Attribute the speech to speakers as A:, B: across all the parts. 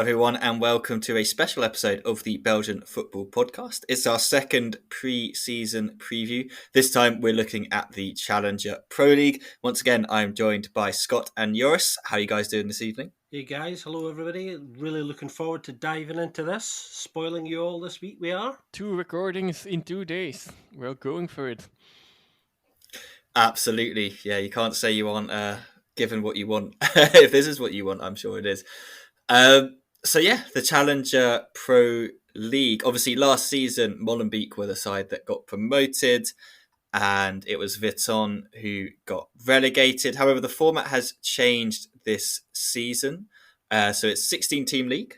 A: everyone, and welcome to a special episode of the Belgian Football Podcast. It's our second pre-season preview. This time we're looking at the Challenger Pro League. Once again, I'm joined by Scott and Joris. How are you guys doing this evening?
B: Hey guys, hello everybody. Really looking forward to diving into this. Spoiling you all this week, we are.
C: 2 recordings in 2 days. We're going for it.
A: Absolutely. Yeah, you can't say you aren't given what you want. If this is what you want, I'm sure it is. The Challenger Pro League. Obviously, last season, Molenbeek were the side that got promoted, and it was Vuitton who got relegated. However, the format has changed this season. So it's 16-team league,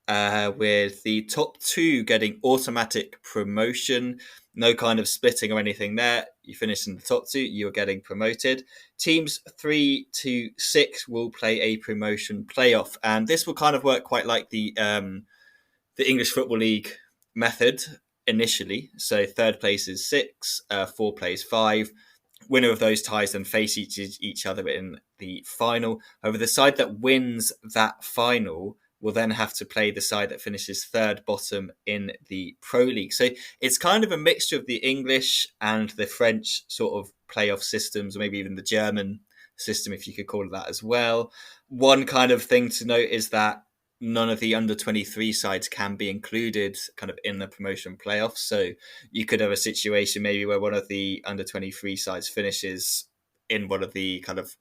A: with the top 2 getting automatic promotion. No kind of splitting or anything there. You finish in the top 2, you're getting promoted. Teams 3 to 6 will play a promotion playoff, and this will kind of work quite like the English Football League method initially. So third place is 6, 4 plays 5. Winner of those ties then face each other in the final. However, the side that wins that final will then have to play the side that finishes third bottom in the Pro League. So it's kind of a mixture of the English and the French sort of playoff systems, or maybe even the German system, if you could call it that as well. One kind of thing to note is that none of the under-23 sides can be included kind of in the promotion playoffs. So you could have a situation maybe where one of the under-23 sides finishes in one of the kind of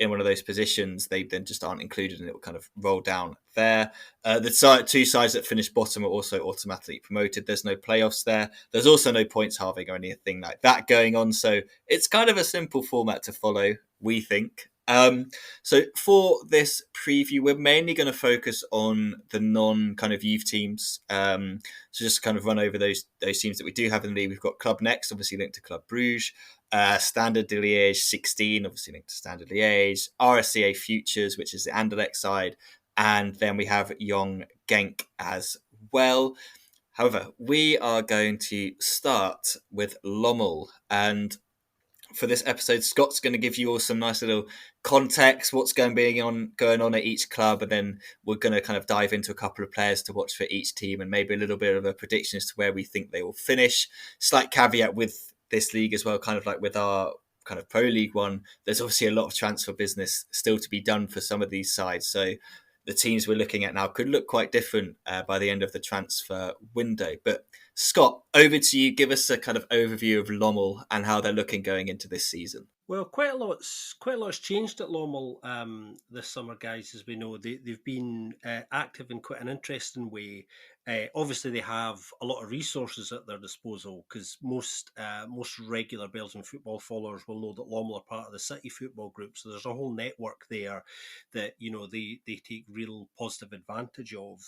A: in one of those positions, they then just aren't included and it will kind of roll down there. The 2 sides that finish bottom are also automatically promoted. There's no playoffs there. There's also no points halving or anything like that going on. So it's kind of a simple format to follow, we think. So for this preview, we're mainly going to focus on the non kind of youth teams. So just kind of run over those teams that we do have in the league. We've got Club Next, obviously linked to Club Bruges. Standard de Liège 16, obviously linked to Standard Liège. RSCA Futures, which is the Anderlecht side. And then we have Young Genk as well. However, we are going to start with Lommel. And for this episode, Scott's going to give you all some nice little context, what's going on at each club, and then we're going to kind of dive into a couple of players to watch for each team and maybe a little bit of a prediction as to where we think they will finish. Slight caveat with this league as well, kind of like with our kind of Pro League one, there's obviously a lot of transfer business still to be done for some of these sides. So the teams we're looking at now could look quite different by the end of the transfer window. But Scott, over to you. Give us a kind of overview of Lommel and how they're looking going into this season.
B: Well, quite a lot's changed at Lommel this summer, guys. As we know, they've been active in quite an interesting way. Obviously, they have a lot of resources at their disposal because most regular Belgian football followers will know that Lommel are part of the City Football Group. So there's a whole network there that they take real positive advantage of.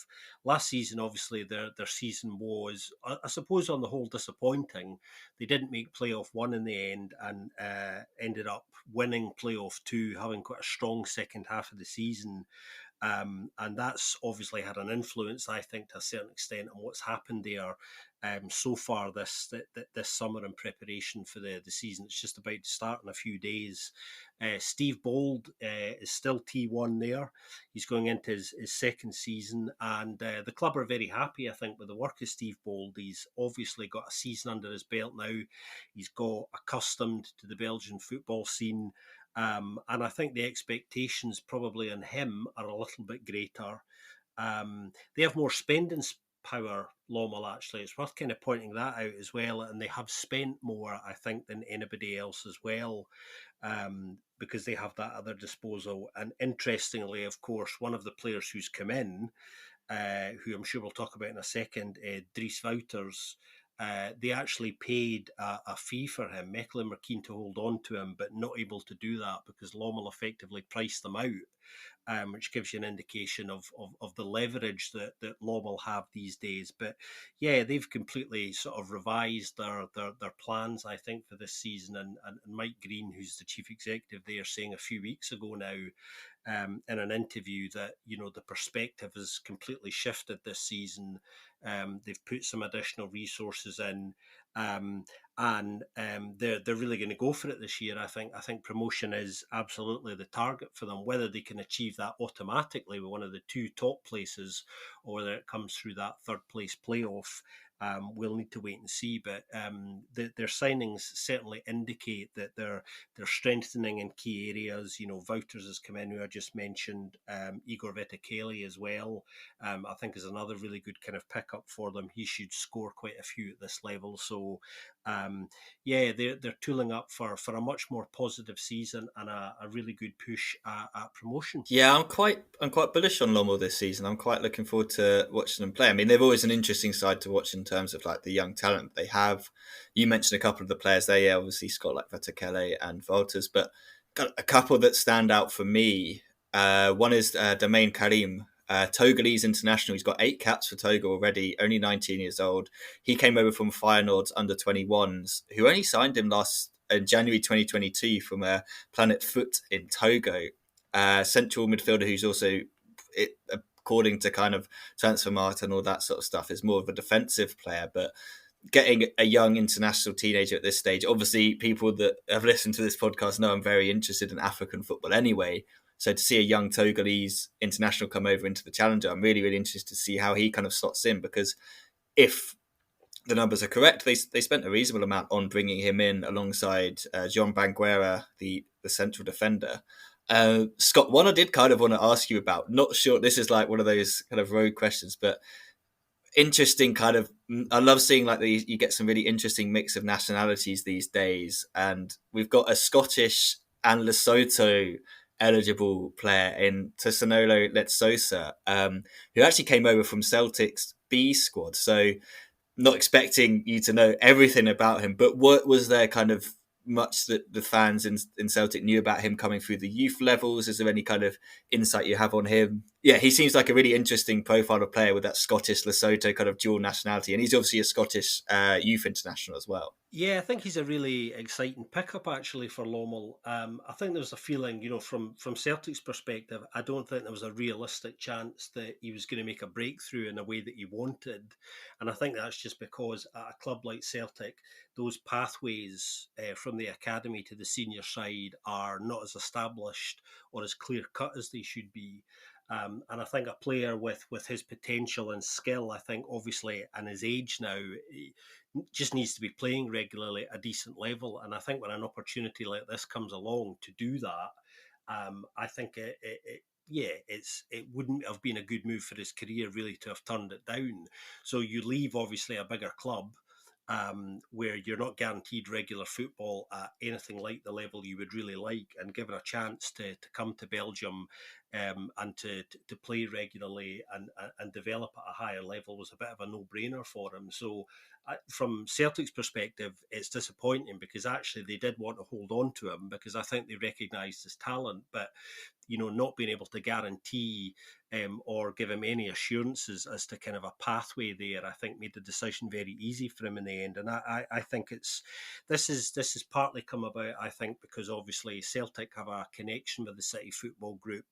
B: Last season, obviously, their season was, I suppose, on the whole, disappointing. They didn't make playoff 1 in the end and ended up winning playoff 2, having quite a strong second half of the season. And that's obviously had an influence, I think, to a certain extent on what's happened there so far this summer in preparation for the season. It's just about to start in a few days. Steve Bold is still T1 there. He's going into his second season, and the club are very happy, I think, with the work of Steve Bold. He's obviously got a season under his belt now. He's got accustomed to the Belgian football scene. And I think the expectations probably on him are a little bit greater. They have more spending power, Lommel, actually. It's worth kind of pointing that out as well. And they have spent more, I think, than anybody else as well, because they have that at their disposal. And interestingly, of course, one of the players who's come in, who I'm sure we'll talk about in a second, Dries Wouters, they actually paid a fee for him. Mechelen were keen to hold on to him, but not able to do that because Lommel effectively priced them out, which gives you an indication of the leverage that Lommel have these days. But yeah, they've completely sort of revised their plans, I think, for this season. And Mike Green, who's the chief executive there, saying a few weeks ago now in an interview that the perspective has completely shifted this season. They've put some additional resources in, and they're really going to go for it this year. I think promotion is absolutely the target for them. Whether they can achieve that automatically with one of the two top places, or whether it comes through that third place playoff, we'll need to wait and see. But their signings certainly indicate that they're strengthening in key areas. Wouters has come in, who I just mentioned. Igor Vetikeli as well, I think, is another really good kind of pickup for them. He should score quite a few at this level. So they're tooling up for a much more positive season and a really good push at promotion.
A: Yeah, I'm quite bullish on Lommel this season. I'm quite looking forward to watching them play. I mean, they've always an interesting side to watch in terms of like the young talent they have. You mentioned a couple of the players there, yeah, obviously Scott, like Vetikele and Valters, but got a couple that stand out for me. One is Domain Karim, Togolese international. He's got 8 caps for Togo already, only 19 years old. He came over from Feyenoord's under 21s, who only signed him in January 2022 from Planet Foot in Togo. Central midfielder who's also, according to kind of Transfermarkt and all that sort of stuff, is more of a defensive player. But getting a young international teenager at this stage, obviously people that have listened to this podcast know I'm very interested in African football anyway. So to see a young Togolese international come over into the Challenger, I'm really, really interested to see how he kind of slots in, because if the numbers are correct, they spent a reasonable amount on bringing him in alongside Jean Banguera, the central defender. Scott, one I did kind of want to ask you about, not sure, this is like one of those kind of rogue questions, but interesting kind of, I love seeing like you get some really interesting mix of nationalities these days. And we've got a Scottish and Lesotho eligible player in Tsanolo Letsosa, who actually came over from Celtic's B squad. So not expecting you to know everything about him, but what was there kind of much that the fans in Celtic knew about him coming through the youth levels? Is there any kind of insight you have on him? Yeah, he seems like a really interesting profile of player with that Scottish Lesotho kind of dual nationality, and he's obviously a Scottish youth international as well.
B: Yeah, I think he's a really exciting pickup actually for Lommel. I think there was a feeling, from Celtic's perspective, I don't think there was a realistic chance that he was going to make a breakthrough in a way that he wanted. And I think that's just because at a club like Celtic, those pathways from the academy to the senior side are not as established or as clear cut as they should be. And I think a player with his potential and skill, I think obviously, and his age now, just needs to be playing regularly at a decent level. And I think when an opportunity like this comes along to do that, I think it wouldn't have been a good move for his career really to have turned it down. So you leave obviously a bigger club, where you're not guaranteed regular football at anything like the level you would really like, and given a chance to come to Belgium and to play regularly and develop at a higher level was a bit of a no-brainer for him. So from Celtic's perspective, it's disappointing because actually they did want to hold on to him because I think they recognised his talent, but not being able to guarantee or give him any assurances as to kind of a pathway there, I think made the decision very easy for him in the end. And I think this is partly come about, I think, because obviously Celtic have a connection with the City Football Group,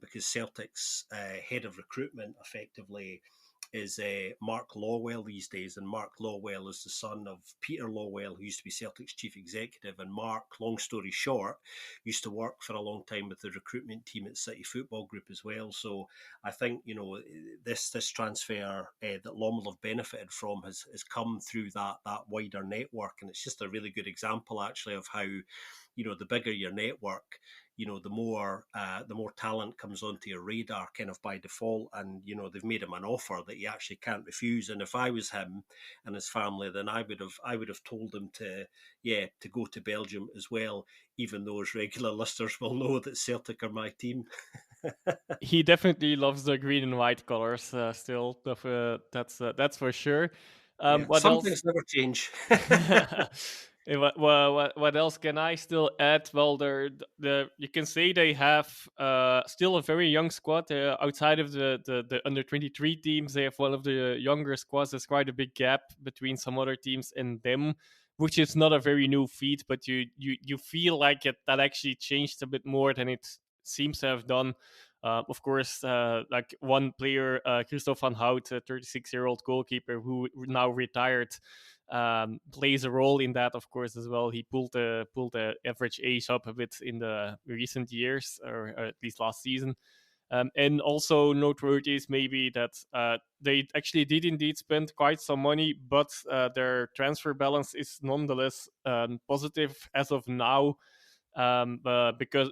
B: because Celtic's head of recruitment effectively is Mark Lawwell these days, and Mark Lawwell is the son of Peter Lawwell, who used to be Celtic's chief executive, and Mark, long story short, used to work for a long time with the recruitment team at City Football Group as well. So I think this transfer that Lommel have benefited from has come through that wider network, and it's just a really good example actually of how the bigger your network, the more talent comes onto your radar kind of by default, and they've made him an offer that he actually can't refuse. And if I was him and his family, then I would have told him to go to Belgium as well, even though as regular listeners will know that Celtic are my team.
C: He definitely loves the green and white colors still. That's for sure. What
B: Some
C: else?
B: things never change.
C: What else can I still add? Well, you can say they have still a very young squad. Outside of the under 23 teams, they have one of the younger squads. There's quite a big gap between some other teams and them, which is not a very new feat, but you feel like that actually changed a bit more than it seems to have done. Of course, like one player, Christoph van Hout, a 36-year-old goalkeeper who now retired, plays a role in that, of course, as well. He pulled the average age up a bit in the recent years, or at least last season. And also noteworthy is maybe that they actually did indeed spend quite some money, but their transfer balance is nonetheless positive as of now. Because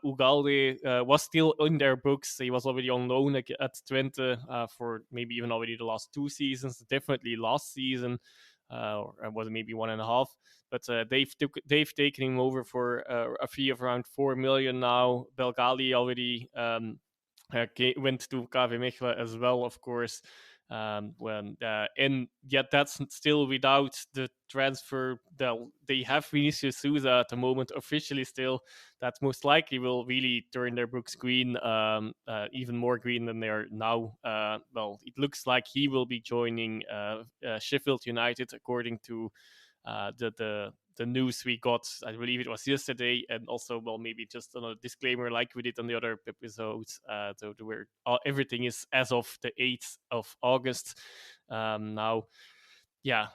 C: Ugalde was still in their books. He was already on loan at Twente for maybe even already the last 2 seasons, definitely last season, or was it maybe 1.5? But they've taken him over for a fee of around 4 million now. Belgali already went to KV Mechelen as well, of course. And yet that's still without the transfer. They have Vinicius Souza at the moment officially still. That most likely will really turn their books green, even more green than they are now. It looks like he will be joining Sheffield United, according to the news we got. I believe it was yesterday. And also, well, maybe just on a disclaimer like we did on the other episodes, so where everything is as of the 8th of August now. Yeah,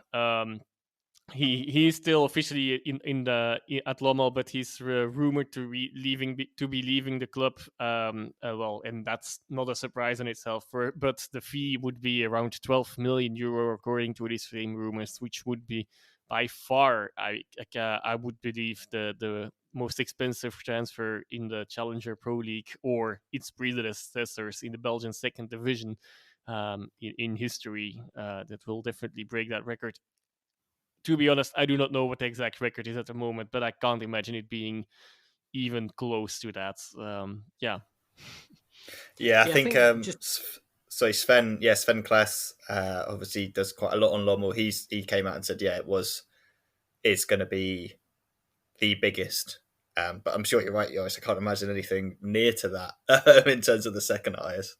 C: he's still officially at Lommel, but he's rumored to be leaving the club. And that's not a surprise in itself. But the fee would be around 12 million euro, according to these same rumors, which would be by far, I would believe, the most expensive transfer in the Challenger Pro League or its predecessors in the Belgian second division in history. That will definitely break that record. To be honest, I do not know what the exact record is at the moment, but I can't imagine it being even close to that.
A: Yeah, I
B: Yeah, I
A: think
B: think just
A: so Sven Klaas obviously does quite a lot on Lommel. He came out and said, it's going to be the biggest. But I'm sure you're right, Joris. I can't imagine anything near to that in terms of the second highest.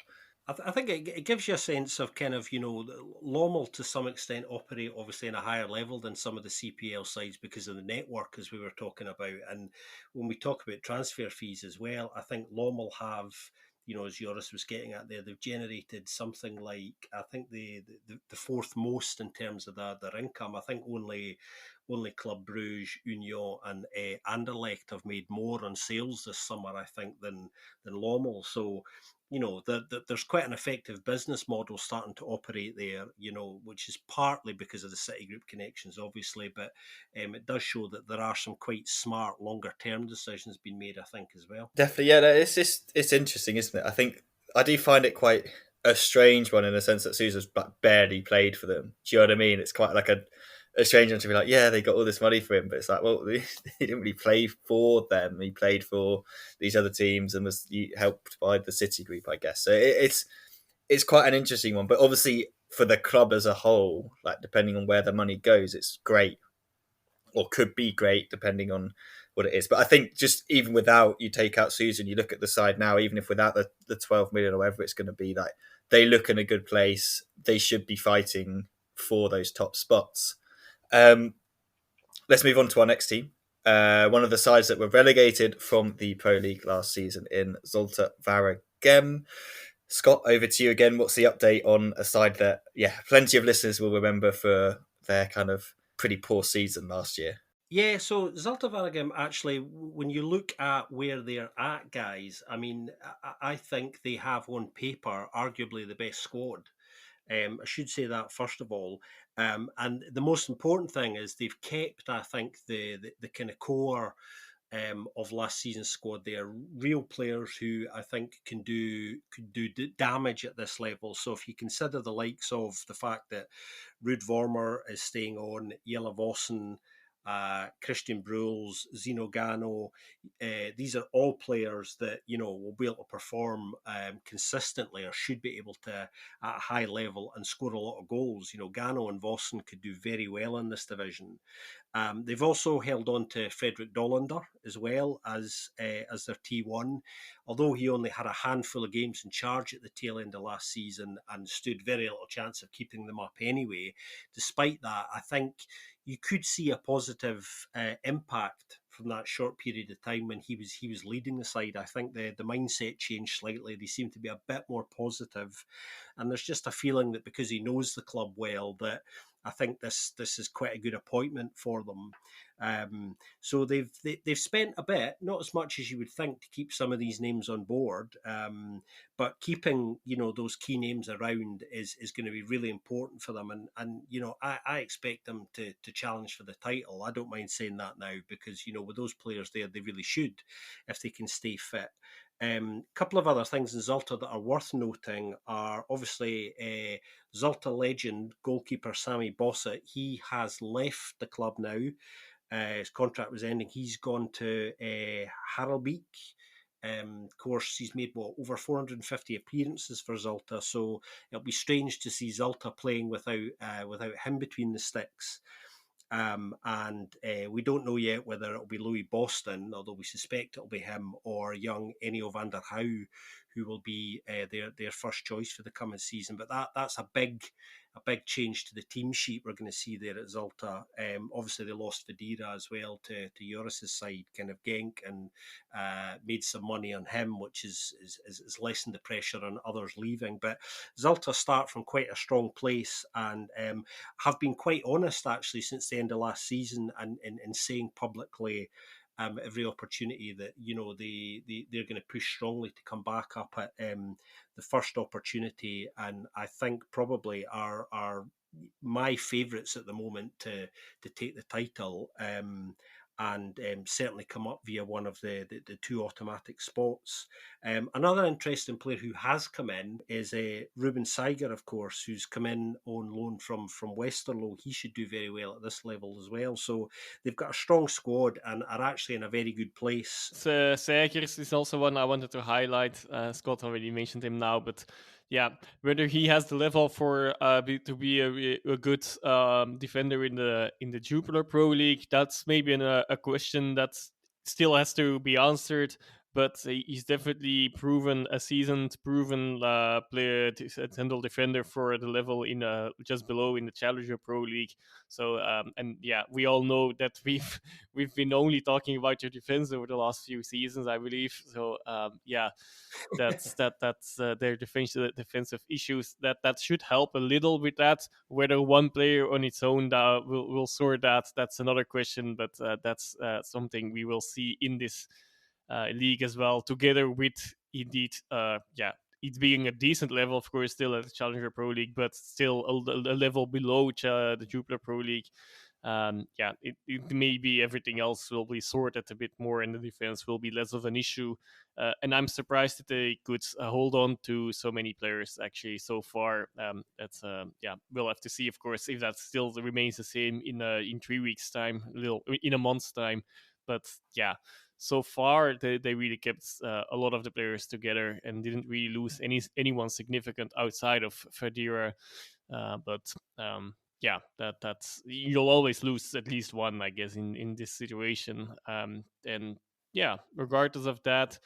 B: I think it gives you a sense of kind of, Lommel to some extent operate obviously in a higher level than some of the CPL sides because of the network, as we were talking about. And when we talk about transfer fees as well, I think Lommel have, as Joris was getting at there, they've generated something like, I think the fourth most in terms of their income. I think only Club Brugge, Union, and Anderlecht have made more on sales this summer, I think, than Lommel. So there's quite an effective business model starting to operate there, which is partly because of the Citigroup connections, obviously, but it does show that there are some quite smart, longer-term decisions being made, I think, as well.
A: Definitely, yeah. It's interesting, isn't it? I think I do find it quite a strange one in the sense that Sousa's barely played for them. Do you know what I mean? It's quite like a strange one to be like, yeah, they got all this money for him, but it's like, well, he didn't really play for them. He played for these other teams and was helped by the Citigroup, I guess. So it's quite an interesting one. But obviously, for the club as a whole, like depending on where the money goes, it's great or could be great depending on what it is. But I think just even without, you take out Susan, you look at the side now, even if without the 12 million or whatever it's going to be, like they look in a good place. They should be fighting for those top spots. Let's move on to our next team. One of the sides that were relegated from the Pro League last season in Zulte Waregem. Scott, over to you again. What's the update on a side that, plenty of listeners will remember for their kind of pretty poor season last year?
B: Yeah, so Zulte Waregem, actually, when you look at where they're at, guys, I mean, I think they have on paper arguably the best squad. I should say that first of all. And the most important thing is they've kept, I think, the kind of core of last season's squad. They are real players who I think could do damage at this level. So if you consider the likes of the fact that Ruud Vormer is staying on, Jelle Vossen, Christian Bruls, Zino Gano. These are all players that will be able to perform consistently, or should be able to at a high level and score a lot of goals. Gano and Vossen could do very well in this division. They've also held on to Frederick Dollander as well as their T1, although he only had a handful of games in charge at the tail end of last season and stood very little chance of keeping them up anyway. Despite that, I think you could see a positive impact that short period of time when he was leading the side. I think the mindset changed slightly. They seem to be a bit more positive, and there's just a feeling that because he knows the club well, that I think this is quite a good appointment for them. So they've spent a bit, not as much as you would think, to keep some of these names on board. But keeping those key names around is going to be really important for them. And I expect them to challenge for the title. I don't mind saying that now because with those players there, they really should if they can stay fit. A couple of other things in Zolta that are worth noting are obviously Zolta legend goalkeeper Sami Bossett. He has left the club now. His contract was ending. He's gone to Harelbeek. Of course, he's made over 450 appearances for Zolta, so it'll be strange to see Zolta playing without him between the sticks. And we don't know yet whether it'll be Louis Boston, although we suspect it'll be him, or young Enio van der Houw, who will be their first choice for the coming season. But that's a big change to the team sheet we're going to see there at Zolta. Obviously, they lost Vidira as well to Joris's side, kind of Genk, and made some money on him, which is lessened the pressure on others leaving. But Zolta start from quite a strong place and have been quite honest, actually, since the end of last season and in saying publicly every opportunity that they're going to push strongly to come back up at the first opportunity, and I think probably are my favourites at the moment to take the title. And certainly come up via one of the two automatic spots. Another interesting player who has come in is Ruben Seiger, of course, who's come in on loan from Westerlo. He should do very well at this level as well. So they've got a strong squad and are actually in a very good place.
C: Segers is also one I wanted to highlight. Scott already mentioned him now, but yeah, whether he has the level for to be a good defender in the Jupiler Pro League, that's maybe a question that still has to be answered. But he's definitely proven a seasoned, proven player, handle defender for the level in just below in the Challenger Pro League. So and yeah, we all know that we've been only talking about your defense over the last few seasons, I believe. So yeah, that's their defensive issues that should help a little with that. Whether one player on its own will sort that's another question. But that's something we will see in this league as well, together with indeed it being a decent level, of course, still at the Challenger Pro League, but still a level below the Jupiler Pro League. It may be everything else will be sorted a bit more, and the defense will be less of an issue. And I'm surprised that they could hold on to so many players actually so far. We'll have to see, of course, if that still remains the same in 3 weeks' time, in a month's time. But yeah, so far they really kept a lot of the players together and didn't really lose anyone significant outside of Fadira. That's you'll always lose at least one, I guess, in this situation. And yeah, regardless of that,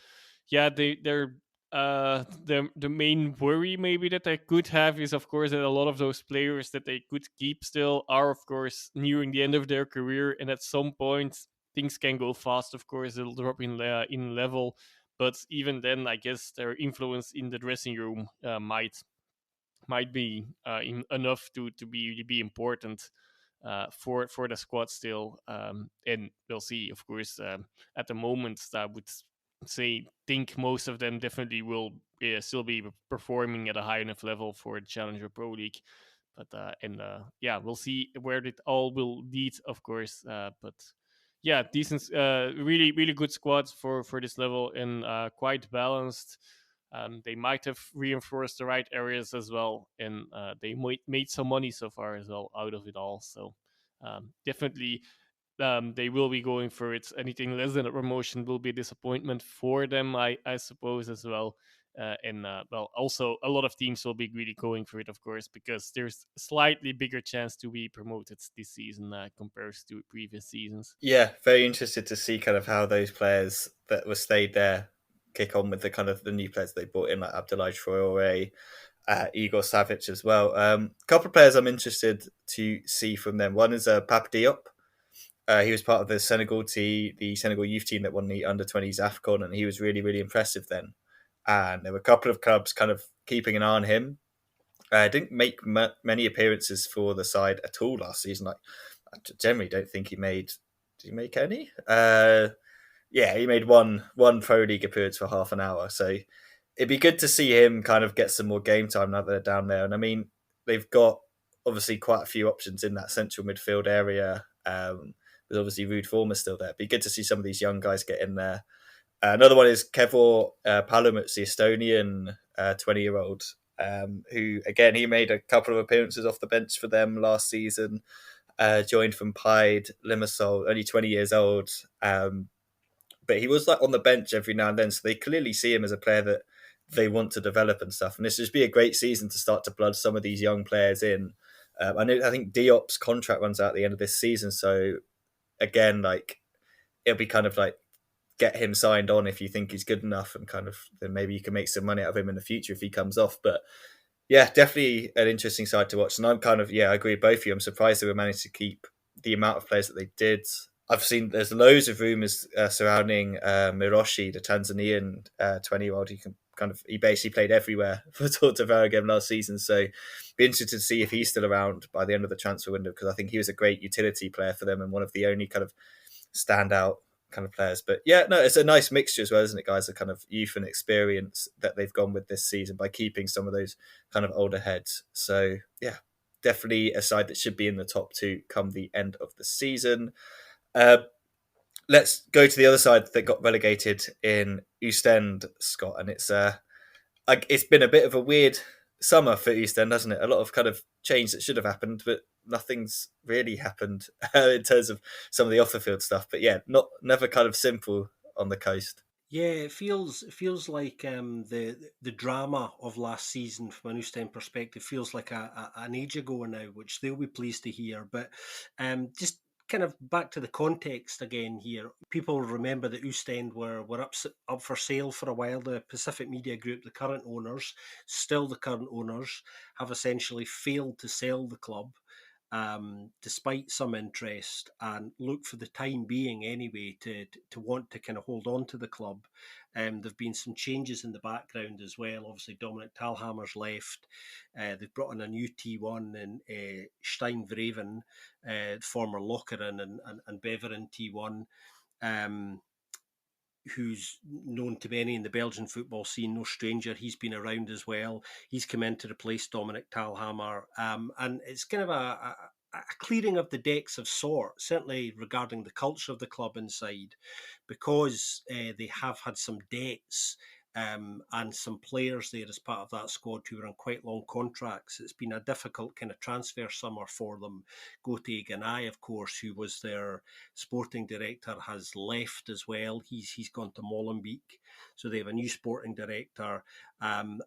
C: yeah, they're the main worry maybe that they could have is, of course, that a lot of those players that they could keep still are, of course, nearing the end of their career, and at some point things can go fast. Of course, it'll drop in level, but even then, I guess their influence in the dressing room might be enough to be important for the squad still. And we'll see. Of course, at the moment, I would think most of them definitely will still be performing at a high enough level for the Challenger Pro League. But we'll see where it all will lead, of course. But yeah, decent, really, really good squads for this level, and quite balanced. They might have reinforced the right areas as well, and they made some money so far as well out of it all. So definitely, they will be going for it. Anything less than a promotion will be a disappointment for them, I suppose, as well. Also a lot of teams will be really going for it, of course, because there's a slightly bigger chance to be promoted this season compared to previous seasons.
A: Yeah, very interested to see kind of how those players that were stayed there kick on with the kind of the new players they brought in, like Abdoulaye Traore, Igor Savic as well. A couple of players I'm interested to see from them. One is Pape Diop. He was part of the the Senegal youth team that won the under-20s AFCON, and he was really, really impressive then. And there were a couple of clubs kind of keeping an eye on him. Didn't make many appearances for the side at all last season. Like, I generally don't think he made. Did he make any? Yeah, he made one pro league appearance for half an hour. So it'd be good to see him kind of get some more game time now that they're down there. And I mean, they've got obviously quite a few options in that central midfield area. There's obviously Ruud Vormer still there. It'd be good to see some of these young guys get in there. Another one is Kevor Palomuts, the Estonian 20-year-old, who, again, he made a couple of appearances off the bench for them last season, joined from Pied Limassol, only 20 years old. But he was like on the bench every now and then, so they clearly see him as a player that they want to develop and stuff. And this would just be a great season to start to blood some of these young players in. I think Diop's contract runs out at the end of this season, so again, like it'll be kind of like get him signed on if you think he's good enough, and kind of then maybe you can make some money out of him in the future if he comes off. But yeah, definitely an interesting side to watch. And I'm kind of, I agree with both of you. I'm surprised they were managed to keep the amount of players that they did. I've seen there's loads of rumours surrounding Miroshi, the Tanzanian 20-year-old. He basically played everywhere for Torta Varagem last season. So be interested to see if he's still around by the end of the transfer window, because I think he was a great utility player for them and one of the only kind of standout kind of players. But yeah, no, it's a nice mixture as well, isn't it, guys? A kind of youth and experience that they've gone with this season by keeping some of those kind of older heads. So yeah, definitely a side that should be in the top two come the end of the season. Let's go to the other side that got relegated in Ostend, Scott, and it's been a bit of a weird summer for Ostend, hasn't it? A lot of kind of change that should have happened, but nothing's really happened in terms of some of the off the field stuff. But yeah, never kind of simple on the coast.
B: Yeah, it feels like the drama of last season from an Ostend perspective feels like an age ago now, which they'll be pleased to hear. But just kind of back to the context again here, people remember that Ostend were up for sale for a while. The Pacific Media Group, the current owners, still the current owners, have essentially failed to sell the club. Despite some interest, and look, for the time being anyway, to want to kind of hold on to the club. There've been some changes in the background as well. Obviously, Dominic Talhammer's left. They've brought in a new T1 in Stein Vreven, former Lokeren and Beveren T1. Who's known to many in the Belgian football scene, no stranger. He's been around as well. He's come in to replace Dominic Talhammer. And it's kind of a clearing of the decks of sorts, certainly regarding the culture of the club inside, because they have had some debts and some players there as part of that squad who are on quite long contracts. It's been a difficult kind of transfer summer for them. Gauthier Ganai, of course, who was their sporting director, has left as well. He's gone to Molenbeek, so they have a new sporting director. And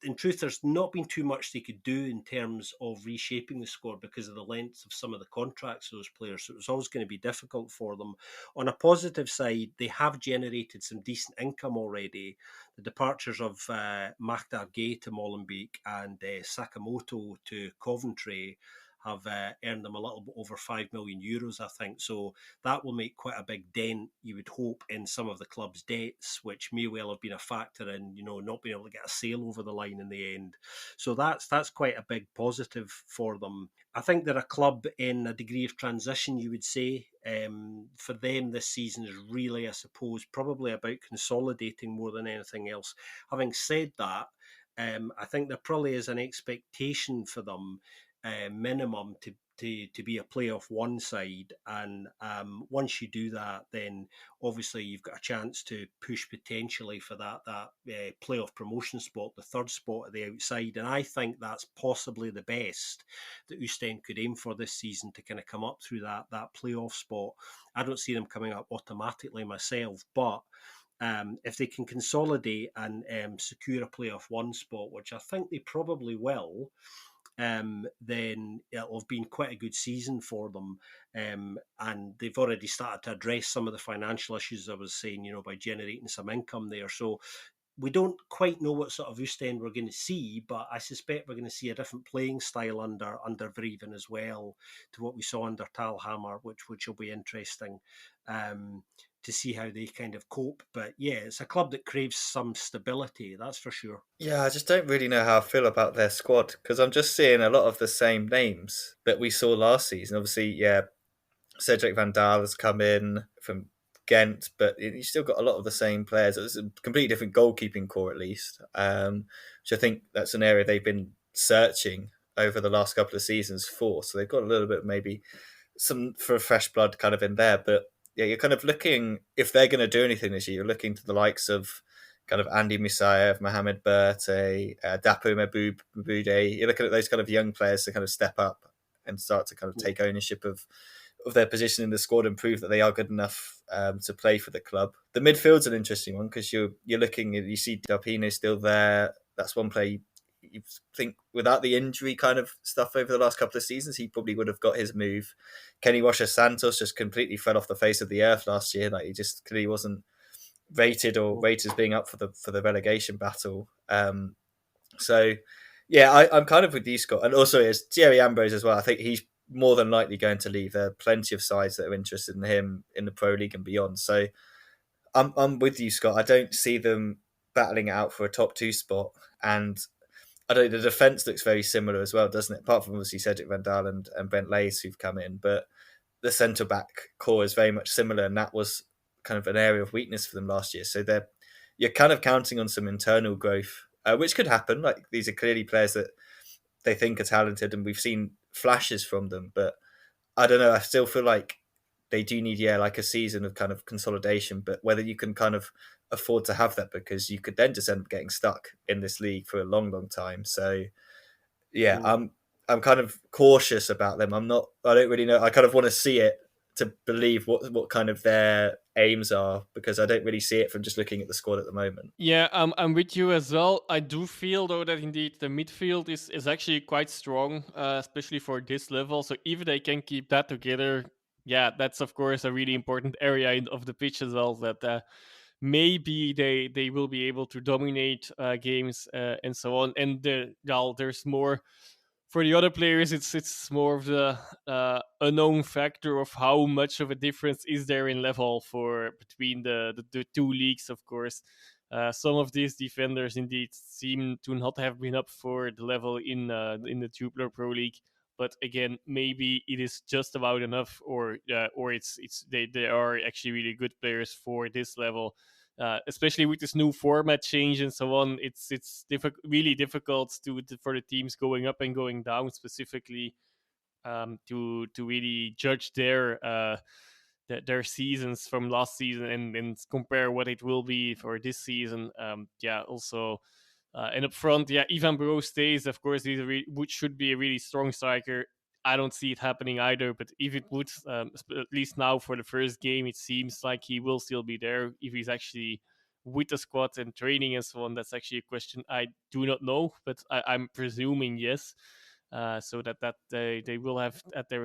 B: in truth, there's not been too much they could do in terms of reshaping the squad because of the length of some of the contracts of those players. So it was always going to be difficult for them. On a positive side, they have generated some decent income already. The departures of Makhdar Gay to Molenbeek and Sakamoto to Coventry have earned them a little bit over €5 million, I think. So that will make quite a big dent, you would hope, in some of the club's debts, which may well have been a factor in, not being able to get a sale over the line in the end. So that's quite a big positive for them. I think they're a club in a degree of transition, you would say. For them, this season is really, I suppose, probably about consolidating more than anything else. Having said that, I think there probably is an expectation for them, minimum, to be a playoff one side, and once you do that, then obviously you've got a chance to push potentially for that playoff promotion spot, the third spot at the outside. And I think that's possibly the best that Ostend could aim for this season, to kind of come up through that playoff spot. I don't see them coming up automatically myself, but if they can consolidate and secure a playoff one spot, which I think they probably will, then it'll have been quite a good season for them. And they've already started to address some of the financial issues I was saying, by generating some income there. So we don't quite know what sort of Ostend we're going to see, but I suspect we're going to see a different playing style under Vreven as well to what we saw under Talhammer, which will be interesting to see how they kind of cope. But yeah, it's a club that craves some stability, that's for sure.
A: Yeah, I just don't really know how I feel about their squad because I'm just seeing a lot of the same names that we saw last season. Obviously, yeah, Cedric Van Daal has come in from Ghent, but you still got a lot of the same players. It's a completely different goalkeeping core, at least, which I think that's an area they've been searching over the last couple of seasons for. So they've got a little bit maybe some for fresh blood kind of in there. But yeah, you're kind of looking, if they're going to do anything this year, you're looking to the likes of kind of Andy Musayev, Mohamed Berte, Dapo Mabude. You're looking at those kind of young players to kind of step up and start to kind of take ownership of their position in the squad and prove that they are good enough to play for the club. The midfield's an interesting one because you're looking, you see Delpino still there. That's one player you think without the injury kind of stuff over the last couple of seasons, he probably would have got his move. Kenny Washer Santos just completely fell off the face of the earth last year. Like he just clearly wasn't rated or rated as being up for the relegation battle. So yeah, I'm kind of with you, Scott, and also it's Thierry Ambrose as well. I think he's more than likely going to leave. There are plenty of sides that are interested in him in the Pro League and beyond. So I'm with you, Scott. I don't see them battling it out for a top two spot, and I don't. The defence looks very similar as well, doesn't it? Apart from obviously Cedric Van Daal and Brent Lace who've come in, but the centre back core is very much similar, and that was kind of an area of weakness for them last year. So you're kind of counting on some internal growth, which could happen. Like these are clearly players that they think are talented, and we've seen flashes from them. But I don't know. I still feel like they do need, like a season of kind of consolidation. But whether you can kind of afford to have that, because you could then just end up getting stuck in this league for a long, long time. So yeah, I'm kind of cautious about them. I don't really know. I kind of want to see it to believe what kind of their aims are, because I don't really see it from just looking at the squad at the moment.
C: Yeah, I'm with you as well. I do feel though that indeed the midfield is actually quite strong, especially for this level. So if they can keep that together, yeah, that's of course a really important area of the pitch as well. That maybe they will be able to dominate games and so on. And there's more for the other players. It's more of the unknown factor of how much of a difference is there in level for between the two leagues. Of course, some of these defenders indeed seem to not have been up for the level in the Tubular Pro League. But again, maybe it is just about enough, or they are actually really good players for this level. Especially with this new format change and so on, it's really difficult for the teams going up and going down specifically to really judge their seasons from last season and compare what it will be for this season. Also. And up front, Ivan Bro stays. Of course, he's which should be a really strong striker. I don't see it happening either, but if it would, at least now for the first game, it seems like he will still be there. If he's actually with the squad and training and so on, that's actually a question I do not know, but I'm presuming yes. So that they will have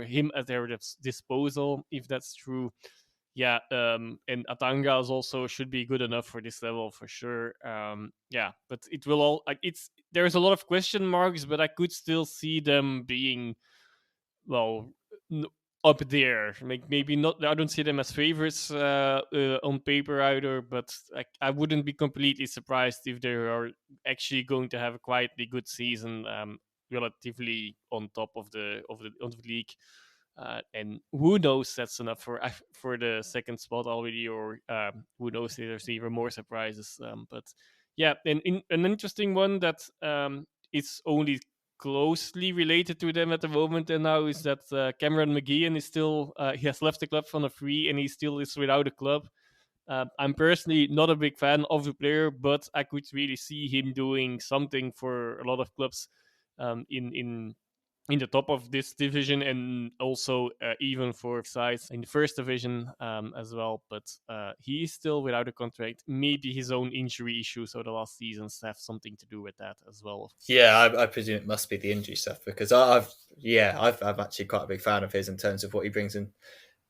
C: him at their disposal if that's true. And Atanga is also should be good enough for this level for sure. But it will all there's a lot of question marks, but I could still see them being well up there. Maybe not. I don't see them as favorites on paper either, but I wouldn't be completely surprised if they are actually going to have a quietly good season, relatively on top of the league. And who knows, that's enough for the second spot already, or who knows, there's even more surprises. But yeah, and an interesting one that it's only closely related to them at the moment and now is that Cameron McGeehan is still he has left the club on a free and he still is without a club. I'm personally not a big fan of the player, but I could really see him doing something for a lot of clubs in the top of this division, and also even for sides in the first division as well. But he is still without a contract. Maybe his own injury issues over the last seasons have something to do with that as well.
A: Yeah, I presume it must be the injury stuff, because I'm actually quite a big fan of his in terms of what he brings in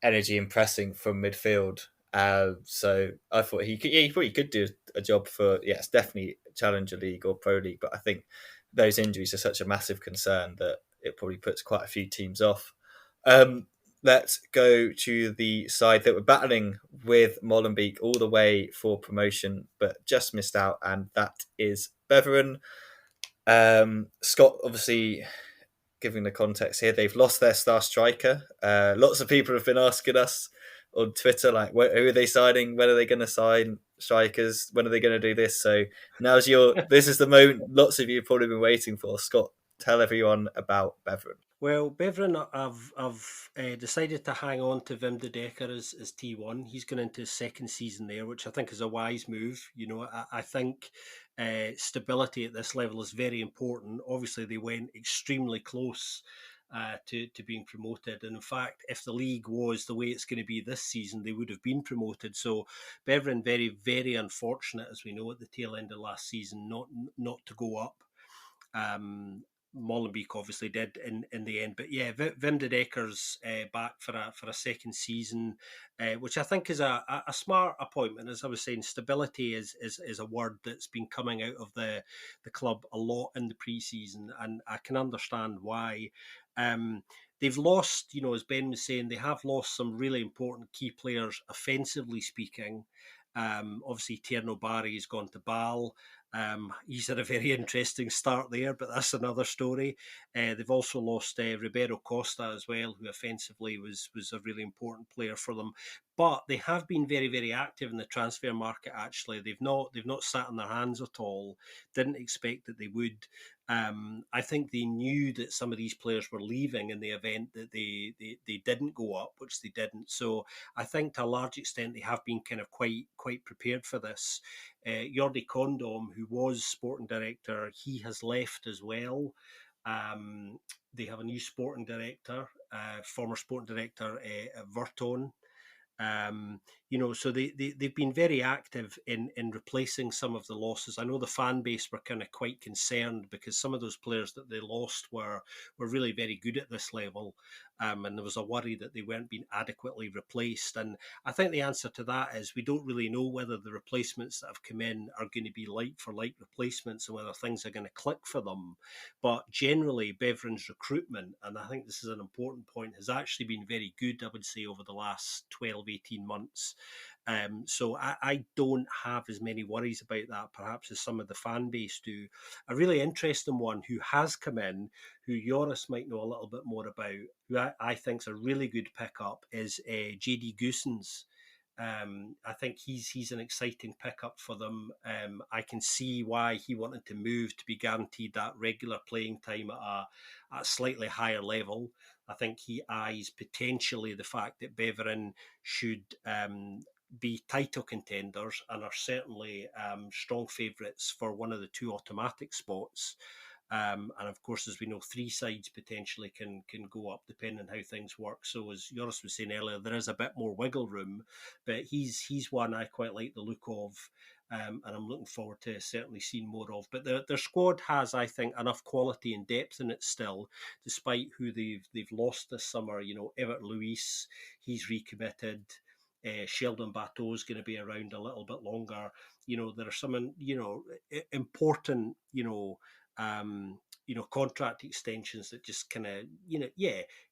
A: energy and pressing from midfield. So I thought he probably could do a job for, yes, definitely Challenger League or Pro League, but I think those injuries are such a massive concern that it probably puts quite a few teams off. Let's go to the side that were battling with Molenbeek all the way for promotion, but just missed out, and that is Beveren. Scott, obviously, giving the context here, they've lost their star striker. Lots of people have been asking us on Twitter, like, who are they signing? When are they going to sign strikers? When are they going to do this? So this is the moment lots of you have probably been waiting for. Scott, tell everyone about Beveren.
B: Well, Beveren have decided to hang on to Wim de Decker as T1. He's going into his second season there, which I think is a wise move. You know, I think stability at this level is very important. Obviously, they went extremely close to being promoted. And in fact, if the league was the way it's going to be this season, they would have been promoted. So Beveren, very, very unfortunate, as we know, at the tail end of last season, not to go up. Molenbeek obviously did in the end, but yeah, Wim de Dekker's back for a second season, which I think is a smart appointment. As I was saying, stability is a word that's been coming out of the club a lot in the pre-season, and I can understand why. They've lost, as Ben was saying, they have lost some really important key players offensively speaking. Obviously, Tierno Barry has gone to Bâle. He's had a very interesting start there, but that's another story. They've also lost Ribeiro Costa as well, who offensively was a really important player for them. But they have been very, very active in the transfer market. Actually, they've not sat on their hands at all. Didn't expect that they would. I think they knew that some of these players were leaving in the event that they didn't go up, which they didn't. So I think to a large extent they have been kind of quite prepared for this. Jordi Condom, who was sporting director, he has left as well. They have a new sporting director, former sporting director Verton. Um, so they've been very active in replacing some of the losses. I know the fan base were kind of quite concerned because some of those players that they lost were really very good at this level, and there was a worry that they weren't being adequately replaced. And I think the answer to that is we don't really know whether the replacements that have come in are going to be like for like replacements and whether things are going to click for them. But generally, Beveren's recruitment, and I think this is an important point, has actually been very good, I would say, over the last 12, 18 months. So I don't have as many worries about that, perhaps, as some of the fan base do. A really interesting one who has come in, who Joris might know a little bit more about, who I think is a really good pickup, is JD Goosens. I think he's an exciting pickup for them. I can see why he wanted to move to be guaranteed that regular playing time at a slightly higher level. I think he eyes potentially the fact that Beveren should be title contenders and are certainly strong favourites for one of the two automatic spots. And of course, as we know, three sides potentially can go up depending on how things work. So as Joris was saying earlier, there is a bit more wiggle room, but he's one I quite like the look of. And I'm looking forward to certainly seeing more of. But their squad has, I think, enough quality and depth in it still, despite who they've lost this summer. Everett Luis, he's recommitted. Sheldon Bateau is going to be around a little bit longer. There are some, important, contract extensions that just kind of,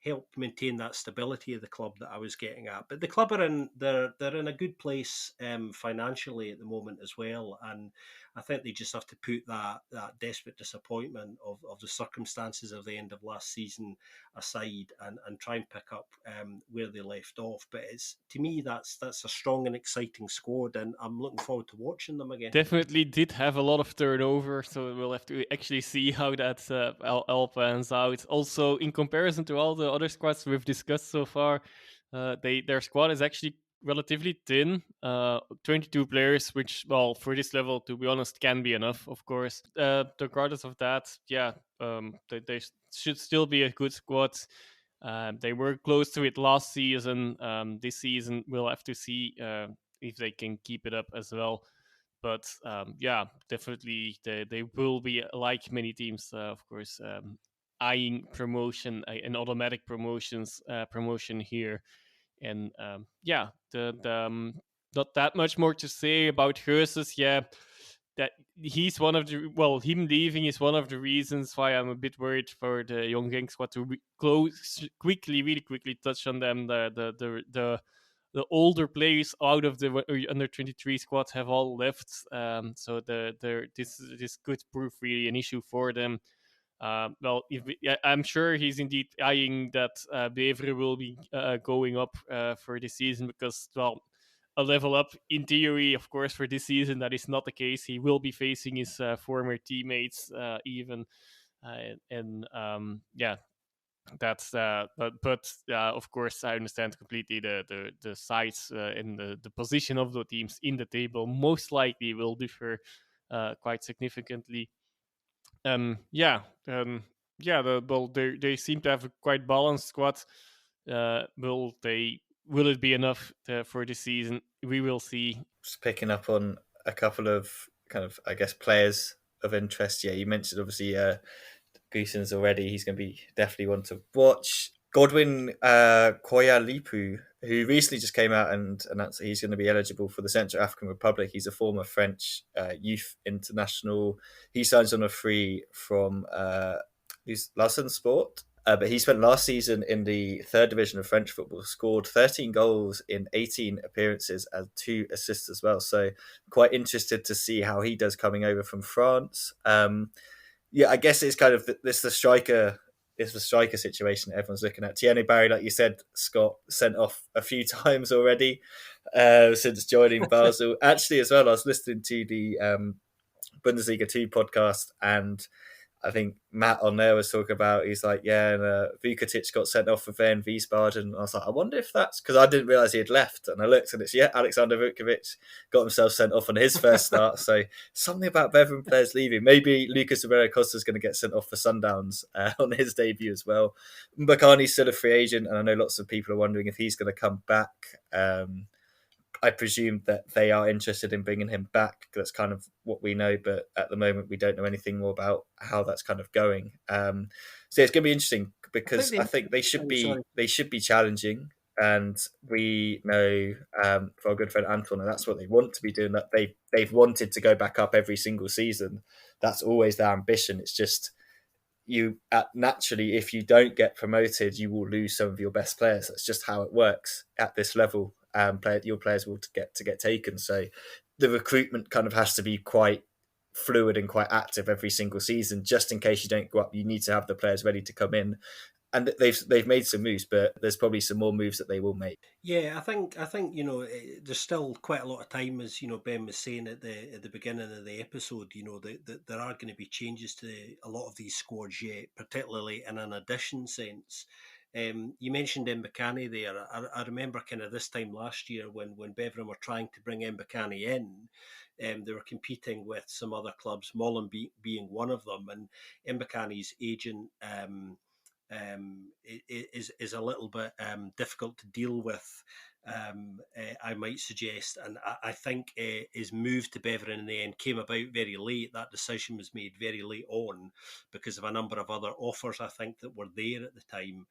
B: help maintain that stability of the club that I was getting at. But the club they're in a good place financially at the moment as well, and I think they just have to put that desperate disappointment of the circumstances of the end of last season aside and try and pick up where they left off. But to me that's a strong and exciting squad, and I'm looking forward to watching them again.
C: Definitely did have a lot of turnover, so we'll have to actually see how that all pans out. Also, in comparison to all the other squads we've discussed so far, their squad is actually relatively thin. 22 players, which, well, for this level, to be honest, can be enough, of course. Regardless of that, yeah, they should still be a good squad. They were close to it last season. This season, we'll have to see if they can keep it up as well. But yeah, definitely they will be, like many teams, of course, eyeing promotion, an automatic promotion here. And yeah, not that much more to say about Hurses. Yeah, that he's one of the him leaving is one of the reasons why I'm a bit worried for the young gang squad to really quickly touch on them. The older players out of the under 23 squad have all left, so this could prove really an issue for them. I'm sure he's indeed eyeing that Beveren will be going up for this season because, a level up in theory, of course, for this season. That is not the case. He will be facing his former teammates even, and yeah, that's of course I understand completely the size and the position of the teams in the table most likely will differ quite significantly. Yeah, yeah. They seem to have a quite balanced squad. Will it be enough for this season? We will see.
A: Just picking up on a couple of kind of, I guess, players of interest. Yeah, you mentioned obviously Goosen's already. He's going to be definitely one to watch. Godwin Koyalipu, who recently just came out and announced that he's going to be eligible for the Central African Republic. He's a former French youth international. He signs on a free from Lausanne Sport. But he spent last season in the third division of French football, scored 13 goals in 18 appearances and 2 assists as well. So quite interested to see how he does coming over from France. I guess it's kind of the striker situation that everyone's looking at. Thierry Barry, like you said, Scott, sent off a few times already since joining Basel. Actually, as well, I was listening to the Bundesliga 2 podcast, and I think Matt on there was talking about, he's like, yeah, and Vukotic got sent off for Van Wiesbaden. And I was like, I wonder if that's because I didn't realise he had left. And I looked and it's, Alexander Vukovic got himself sent off on his first start. So something about veteran players leaving. Maybe Lucas Rivera Costa is going to get sent off for Sundowns on his debut as well. Mbakani's still a free agent, and I know lots of people are wondering if he's going to come back. I presume that they are interested in bringing him back. That's kind of what we know, but at the moment we don't know anything more about how that's kind of going. So it's going to be interesting because I think they should be challenging, and we know for our good friend Anton, and that's what they want to be doing. That they've wanted to go back up every single season. That's always their ambition. It's just naturally, if you don't get promoted, you will lose some of your best players. That's just how it works at this level. Your players will get taken. So the recruitment kind of has to be quite fluid and quite active every single season. Just in case you don't go up, you need to have the players ready to come in. And they've made some moves, but there's probably some more moves that they will make.
B: Yeah, I think there's still quite a lot of time, as Ben was saying at the beginning of the episode. That there are going to be changes to a lot of these squads yet, particularly in an addition sense. You mentioned Mbakani there. I remember kind of this time last year when Beveren were trying to bring Mbakani in. They were competing with some other clubs, Molenbeek being one of them, and Mbakani's agent. Is a little bit difficult to deal with, I might suggest. And I think his move to Beveren in the end came about very late. That decision was made very late on because of a number of other offers, I think, that were there at the time.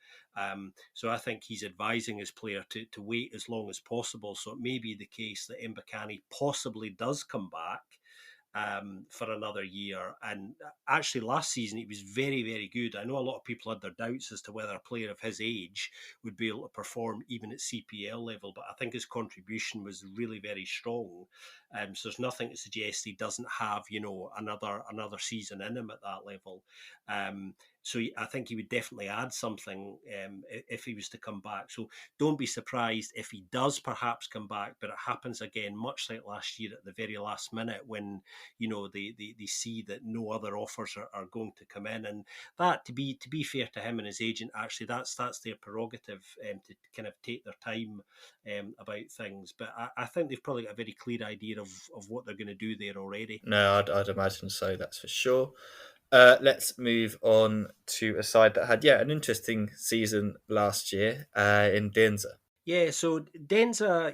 B: So I think he's advising his player to wait as long as possible. So it may be the case that Mbakani possibly does come back for another year. And actually last season he was very, very good. I know a lot of people had their doubts as to whether a player of his age would be able to perform even at CPL level, but I think his contribution was really very strong. So there's nothing to suggest he doesn't have another season in him at that level. So I think he would definitely add something if he was to come back. So don't be surprised if he does perhaps come back, but it happens again, much like last year at the very last minute when they see that no other offers are going to come in. And that, to be fair to him and his agent, actually that's their prerogative to kind of take their time about things. But I think they've probably got a very clear idea of what they're going to do there already.
A: No, I'd imagine so, that's for sure. Let's move on to a side that had an interesting season last year in Denza.
B: Yeah, so Denza,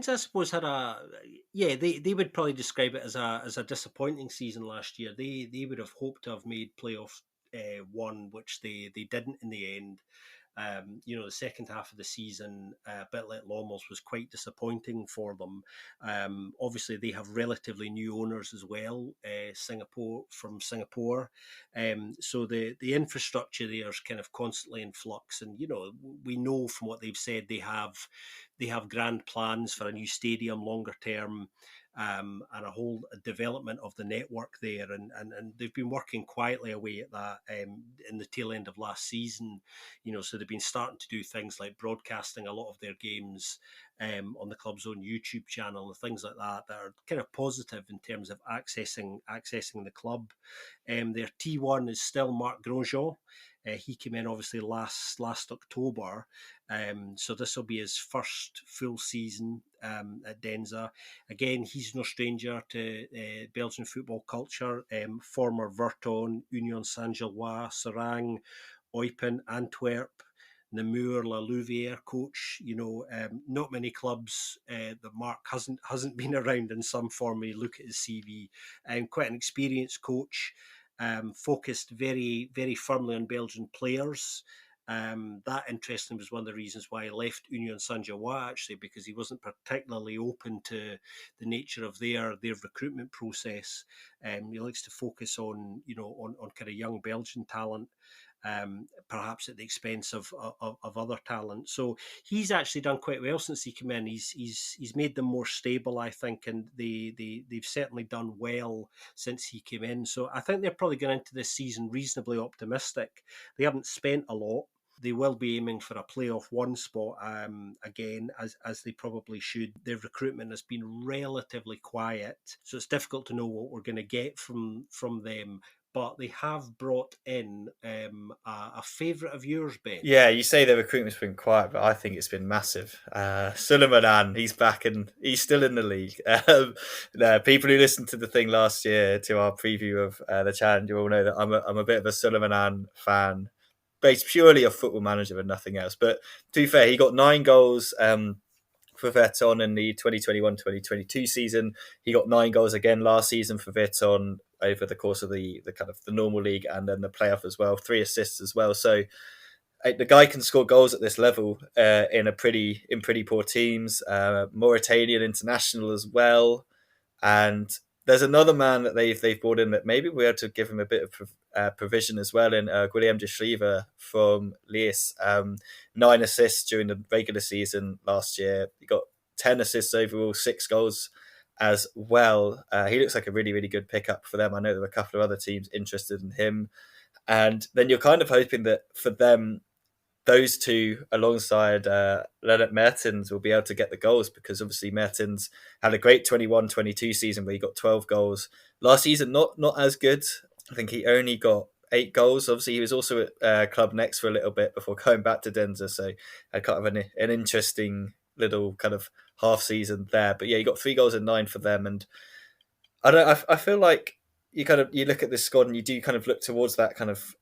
B: I suppose had they would probably describe it as a disappointing season last year. They would have hoped to have made playoff one, which they didn't in the end. The second half of the season, a bit like Lommels, was quite disappointing for them. Obviously, they have relatively new owners as well, from Singapore. So the infrastructure there is kind of constantly in flux, and we know from what they've said they have grand plans for a new stadium longer term. And a whole development of the network there, and they've been working quietly away at that in the tail end of last season. So they've been starting to do things like broadcasting a lot of their games on the club's own YouTube channel and things like that are kind of positive in terms of accessing the club. Their T1 is still Marc Grosjean. He came in obviously last October, so this will be his first full season at Denza. Again, he's no stranger to Belgian football culture. Former Virton, Union Saint-Gilloise, Serang, Eupen, Antwerp, Namur, La Louvière coach. Not many clubs that Mark hasn't been around in some form. When you look at his CV, quite an experienced coach. Focused very, very firmly on Belgian players. That interesting was one of the reasons why he left Union Saint-Gilloise, actually, because he wasn't particularly open to the nature of their recruitment process. He likes to focus on kind of young Belgian talent. Perhaps at the expense of other talent. So he's actually done quite well since he came in. He's made them more stable, I think, and they've certainly done well since he came in. So I think they're probably going into this season reasonably optimistic. They haven't spent a lot. They will be aiming for a playoff one spot again, as they probably should. Their recruitment has been relatively quiet, so it's difficult to know what we're going to get from them. But they have brought in a favourite of yours, Ben.
A: Yeah, you say the recruitment's been quiet, but I think it's been massive. Suleiman, he's back and he's still in the league. People who listened to the thing last year, to our preview of the Challenger, all know that I'm a bit of a Suleiman fan, based purely off Football Manager and nothing else. But to be fair, he got 9 goals for Virton in the 2021-2022 season. He got 9 goals again last season for Virton over the course of the kind of the normal league and then the playoff as well. 3 assists as well. So the guy can score goals at this level in pretty poor teams. Mauritanian international as well, and there's another man that they've brought in that maybe we're able to give him a bit of provision as well in Guillaume de Schrijver from Lies. 9 assists during the regular season last year. He got 10 assists overall, 6 goals as well. He looks like a really, really good pickup for them. I know there were a couple of other teams interested in him. And then you're kind of hoping that for them, those two alongside Leonard Mertens will be able to get the goals, because obviously Mertens had a great 21-22 season where he got 12 goals. Last season, not as good. I think he only got 8 goals. Obviously, he was also at Club Next for a little bit before going back to Denza, so had kind of an interesting little kind of half season there. But yeah, he got 3 goals and 9 for them, and I feel like you look at this squad and you do kind of look towards that kind of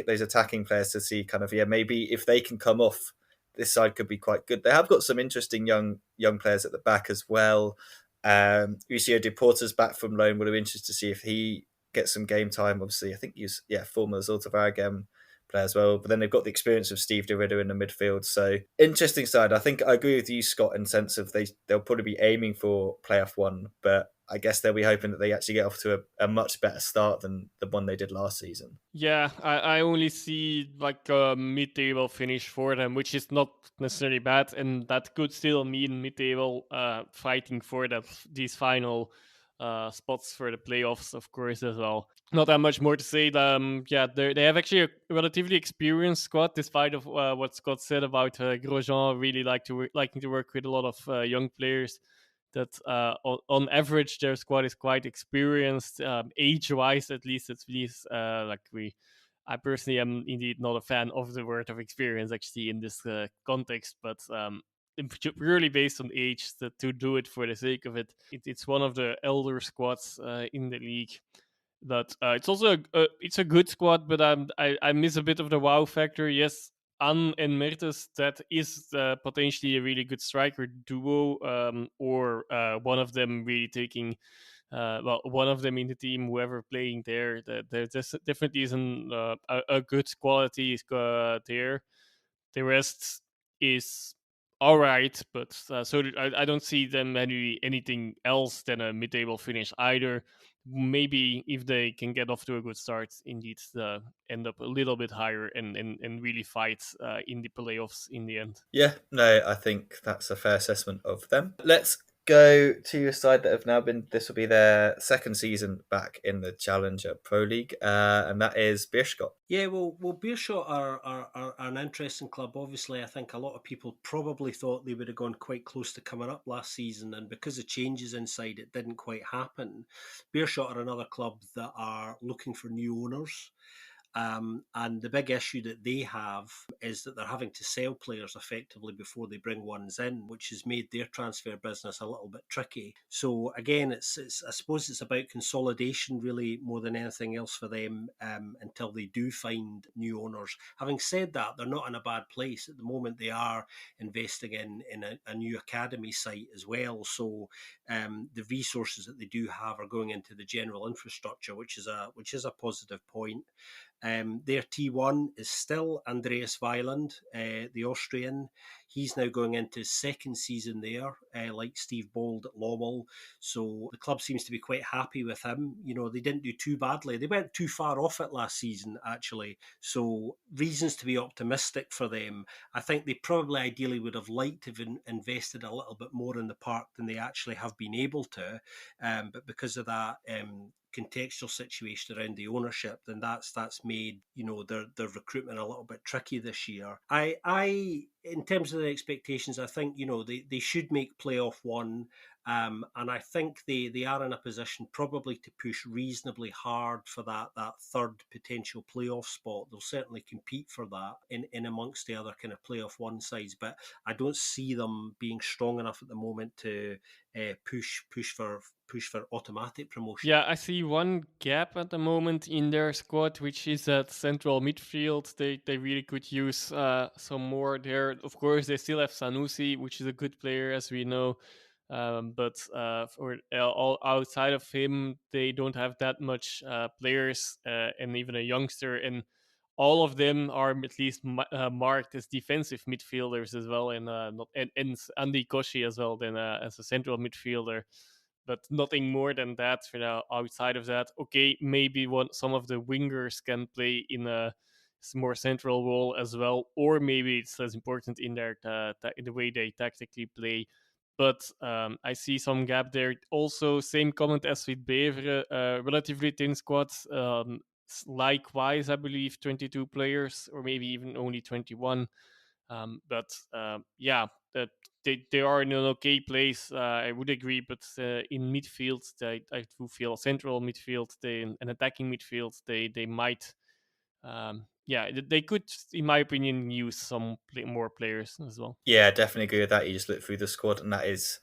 A: those attacking players to see kind of, maybe if they can come off, this side could be quite good. They have got some interesting young players at the back as well. Lucio Deporta's back from loan. Would have been interested to see if he gets some game time. Obviously, I think he's former Zulte Waregem player as well. But then they've got the experience of Steve de Ridder in the midfield. So interesting side. I think I agree with you, Scott, in the sense of they'll probably be aiming for playoff one, but I guess they'll be hoping that they actually get off to a much better start than the one they did last season.
C: Yeah, I only see like a mid-table finish for them, which is not necessarily bad, and that could still mean mid-table fighting for these final spots for the playoffs, of course, as well. Not that much more to say. They have actually a relatively experienced squad, despite of what Scott said about Grosjean really liking to work with a lot of young players. That on average their squad is quite experienced, age-wise at least. I personally am indeed not a fan of the word of experience actually in this context, but purely based on age, to do it for the sake of it. It's one of the elder squads in the league. But it's also it's a good squad, but I miss a bit of the wow factor. Yes, An and Mertens, that is potentially a really good striker duo, or one of them really taking, one of them in the team, whoever playing there, there definitely isn't a good quality there. the rest is all right, but I don't see them anything else than a mid-table finish either. Maybe if they can get off to a good start, indeed end up a little bit higher and really fight in the playoffs in the end.
A: Yeah, no, I think that's a fair assessment of them. Let's go to a side that have now been, this will be their second season back in the Challenger Pro League, and that is Beerschot.
B: Yeah, well, Beerschot are an interesting club. Obviously, I think a lot of people probably thought they would have gone quite close to coming up last season, and because of changes inside, it didn't quite happen. Beerschot are another club that are looking for new owners. And the big issue that they have is that they're having to sell players effectively before they bring ones in, which has made their transfer business a little bit tricky. So again, it's I suppose it's about consolidation really more than anything else for them until they do find new owners. Having said that, they're not in a bad place at the moment. They are investing in a new academy site as well. So the resources that they do have are going into the general infrastructure, which is a positive point. Their T1 is still Andreas Weiland, the Austrian. He's now going into his second season there, like Steve Bold at Lommel. So the club seems to be quite happy with him. You know, they didn't do too badly. They went too far off it last season, actually. So reasons to be optimistic for them. I think they probably ideally would have liked to have invested a little bit more in the park than they actually have been able to. But because of that, contextual situation around the ownership, then that's made their recruitment a little bit tricky this year. I in terms of the expectations, I think they should make playoff one. And I think they are in a position probably to push reasonably hard for that third potential playoff spot. They'll certainly compete for that in amongst the other kind of playoff one sides, but I don't see them being strong enough at the moment to push for automatic promotion.
C: Yeah, I see one gap at the moment in their squad, which is at central midfield. They really could use some more there. Of course, they still have Sanusi, which is a good player, as we know. But for all outside of him, they don't have that much players, and even a youngster. And all of them are at least marked as defensive midfielders as well, and and Andy Koshi as well, then as a central midfielder. But nothing more than that. For now, outside of that, okay, maybe some of the wingers can play in a more central role as well, or maybe it's less important in in the way they tactically play. But I see some gap there. Also, same comment as with Beveren, relatively thin squad. Likewise, I believe 22 players, or maybe even only 21. Yeah, that they are in an okay place. I would agree, but in midfield, I do feel central midfield, an attacking midfield, they might. Yeah, they could, in my opinion, use some more players as well.
A: Yeah, definitely agree with that. You just look through the squad, and that's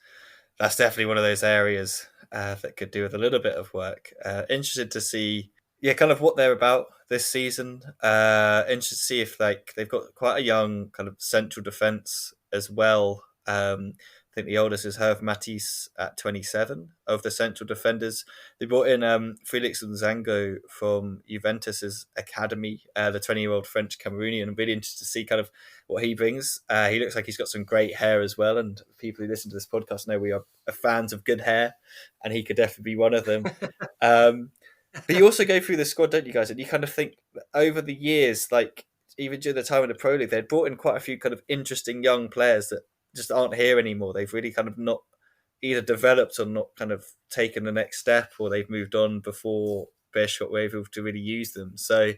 A: definitely one of those areas that could do with a little bit of work. Interested to see, yeah, kind of what they're about this season. Interested to see if they've got quite a young kind of central defence as well. I think the oldest is Herve Matisse at 27 of the central defenders. They brought in Felix Nzango from Juventus's academy, the 20-year-old French Cameroonian. I'm really interested to see kind of what he brings. He looks like he's got some great hair as well, and people who listen to this podcast know we are fans of good hair, and he could definitely be one of them. But you also go through the squad, don't you guys? And you kind of think that over the years, like even during the time in the Pro League, they'd brought in quite a few kind of interesting young players that just aren't here anymore. They've really kind of not either developed or not kind of taken the next step, or they've moved on before Beerschot were able to really use them. So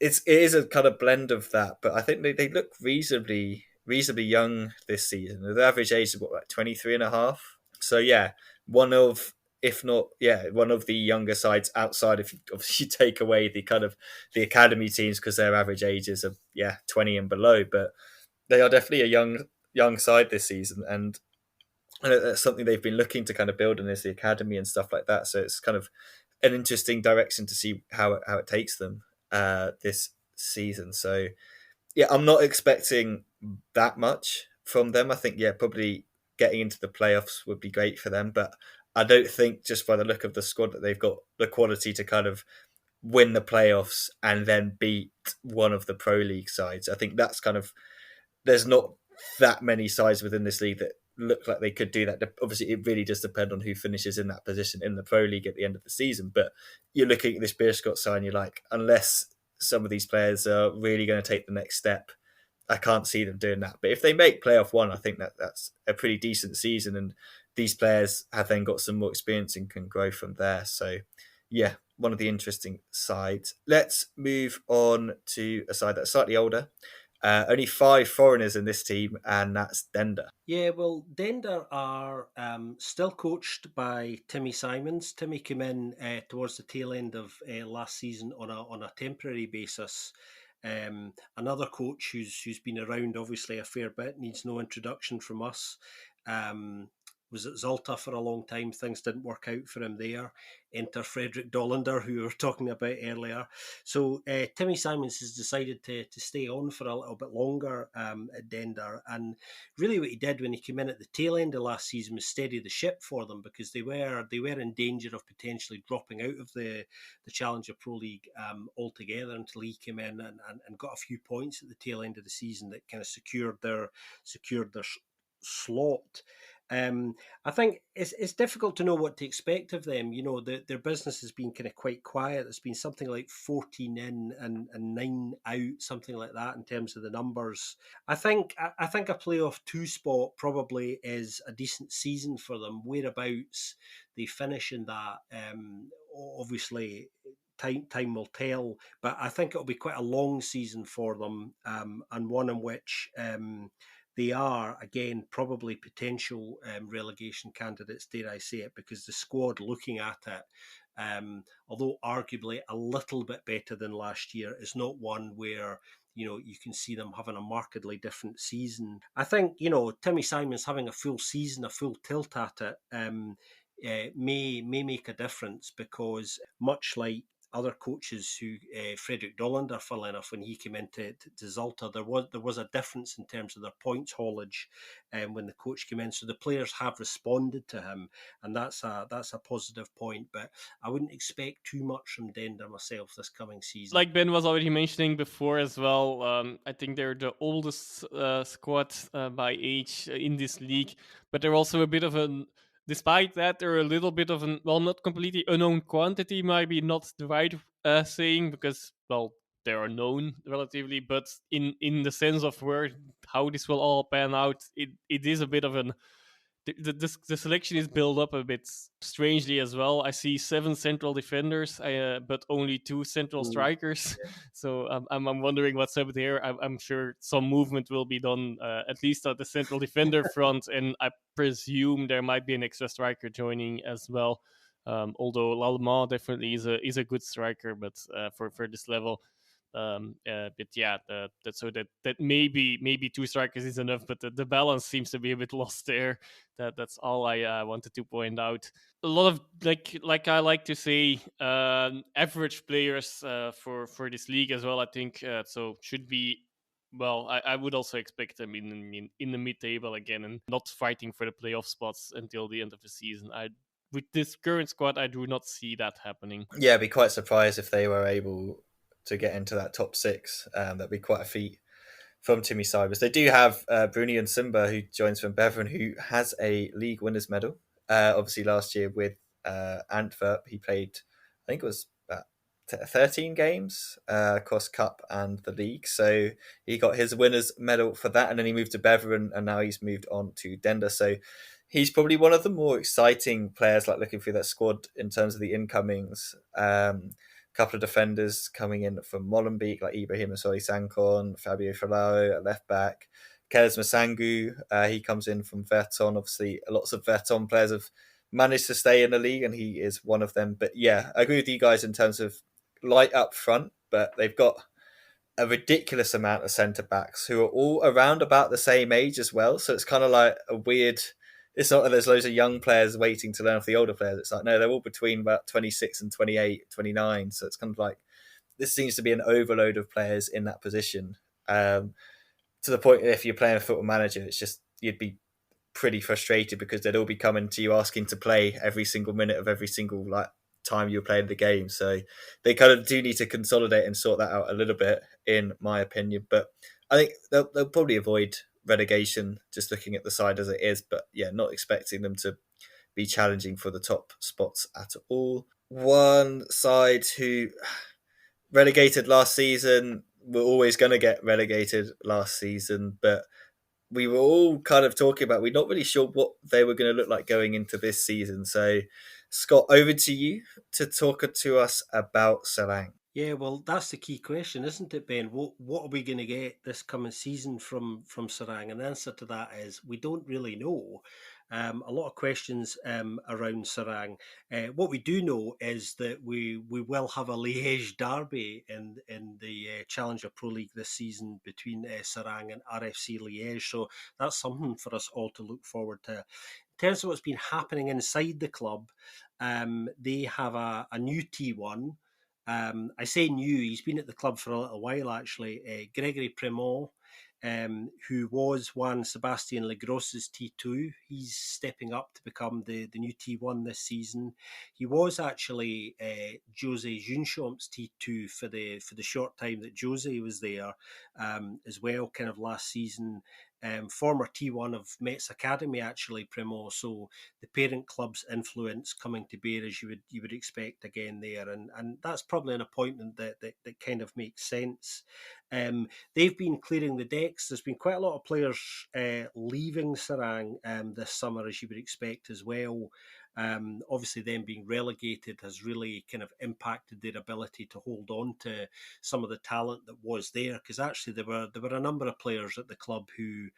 A: it is a kind of blend of that. But I think they look reasonably young this season. The average age is like 23 and a half. So yeah, one of, if not, yeah, one of the younger sides outside if you take away the kind of the academy teams, because their average ages are 20 and below. But they are definitely a young side this season, and that's something they've been looking to kind of build on, is the academy and stuff like that. So it's kind of an interesting direction to see how it takes them this season. So yeah, I'm not expecting that much from them. I think probably getting into the playoffs would be great for them, but I don't think, just by the look of the squad, that they've got the quality to kind of win the playoffs and then beat one of the Pro League sides. I think that's kind of there's not that many sides within this league that look like they could do that. Obviously, it really does depend on who finishes in that position in the Pro League at the end of the season. But you're looking at this Beerschot side and you're like, unless some of these players are really going to take the next step, I can't see them doing that. But if they make playoff one, I think that's a pretty decent season. And these players have then got some more experience and can grow from there. So, yeah, one of the interesting sides. Let's move on to a side that's slightly older. Only 5 foreigners in this team, and that's Dender.
B: Yeah, well, Dender are still coached by Timmy Simons. Timmy came in towards the tail end of last season on a temporary basis. Another coach who's been around obviously a fair bit, needs no introduction from us. Was at Zalta for a long time. Things didn't work out for him there. Enter Frederick Dollander, who we were talking about earlier. So Timmy Simons has decided to stay on for a little bit longer at Dender. And really what he did when he came in at the tail end of last season was steady the ship for them, because they were in danger of potentially dropping out of the Challenger Pro League altogether, until he came in and got a few points at the tail end of the season that kind of secured their slot. I think it's difficult to know what to expect of them. You know, their business has been kind of quite quiet. It's been something like 14 in and 9 out, something like that in terms of the numbers. I think a playoff 2 spot probably is a decent season for them. Whereabouts they finish in that, obviously time will tell. But I think it'll be quite a long season for them, and one in which they are, again, probably potential relegation candidates, dare I say it, because the squad, looking at it, although arguably a little bit better than last year, is not one where, you know, you can see them having a markedly different season. I think, you know, Timmy Simons having a full season, a full tilt at it, may make a difference, because much like other coaches who Frederick Dollander, funnily enough, when he came into Zalta, there was a difference in terms of their points haulage when the coach came in. So the players have responded to him, and that's a positive point. But I wouldn't expect too much from Dender myself this coming season.
C: Like Ben was already mentioning before as well, I think they're the oldest squad by age in this league, but they're also a bit of an. Despite that, they're a little bit of an, well, not completely unknown quantity, maybe not the right saying, because, well, they are known relatively, but in the sense of how this will all pan out, it is a bit of an. The selection is built up a bit strangely as well. I see 7 central defenders, but only 2 central strikers. So I'm wondering what's up there. I'm sure some movement will be done, at least at the central defender front, and I presume there might be an extra striker joining as well. Although Lallemand definitely is a good striker, but for this level. But yeah, that maybe 2 strikers is enough, but the balance seems to be a bit lost there. That's all I wanted to point out. A lot of like I like to say, average players for this league as well. I think so should be. Well, I would also expect them in the mid-table again, and not fighting for the playoff spots until the end of the season. With this current squad, I do not see that happening.
A: Yeah, I'd be quite surprised if they were able to get into that top 6. That'd be quite a feat from Timmy Cybers. They do have Bruni and Simba, who joins from Bevan, who has a league winners medal. Obviously, last year with Antwerp, he played, I think it was about 13 games across Cup and the league. So he got his winners medal for that, and then he moved to Bevan, and now he's moved on to Dender. So he's probably one of the more exciting players, like looking through that squad in terms of the incomings. Couple of defenders coming in from Molenbeek, like Ibrahim Asoli Sankon, Fabio Falao at left back, Keles Masangu, he comes in from Verton. Obviously, lots of Verton players have managed to stay in the league, and he is one of them. But yeah, I agree with you guys in terms of light up front, but they've got a ridiculous amount of centre-backs who are all around about the same age as well. So it's kind of like a weird... It's not that there's loads of young players waiting to learn off the older players. It's like, no, they're all between about 26 and 28, 29. So it's kind of like, this seems to be an overload of players in that position. To the point that if you're playing a Football Manager, it's just, you'd be pretty frustrated because they'd all be coming to you asking to play every single minute of every single like time you're playing the game. So they kind of do need to consolidate and sort that out a little bit, in my opinion. But I think they'll probably avoid relegation just looking at the side as it is, but yeah, not expecting them to be challenging for the top spots at all. One side who relegated last season, were always going to get relegated last season, but we were all kind of talking about, we're not really sure what they were going to look like going into this season. So, Scott, over to you to talk to us about Sarang.
B: Yeah, well, that's the key question, isn't it, Ben? What are we going to get this coming season from Sarang? And the answer to that is we don't really know. A lot of questions around Sarang. What we do know is that we will have a Liège derby in the Challenger Pro League this season between Sarang and RFC Liège. So that's something for us all to look forward to. In terms of what's been happening inside the club, they have a new T1. I say new, he's been at the club for a little while actually. Gregory Premont, who was Juan Sebastian Legros's T2, he's stepping up to become the new T1 this season. He was actually Jose Junchomp's T2 for the short time that Jose was there as well, kind of last season. Former T1 of Metz Academy, actually, Primo. So the parent club's influence coming to bear as you would expect again there, and that's probably an appointment that kind of makes sense. They've been clearing the decks. There's been quite a lot of players leaving Sarang this summer, as you would expect as well. Obviously, them being relegated has really kind of impacted their ability to hold on to some of the talent that was there. Because actually, there were a number of players at the club who,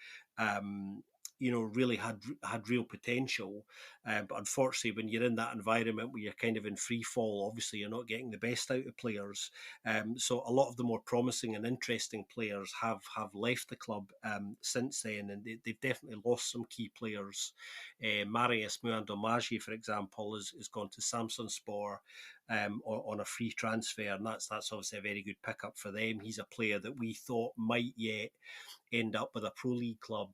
B: really had real potential. But unfortunately, when you're in that environment where you're kind of in free fall, obviously you're not getting the best out of players. So a lot of the more promising and interesting players have left the club since then, and they've definitely lost some key players. Marius Muandomaji, for example, has gone to Samsunspor on a free transfer, and that's obviously a very good pickup for them. He's a player that we thought might yet end up with a Pro League club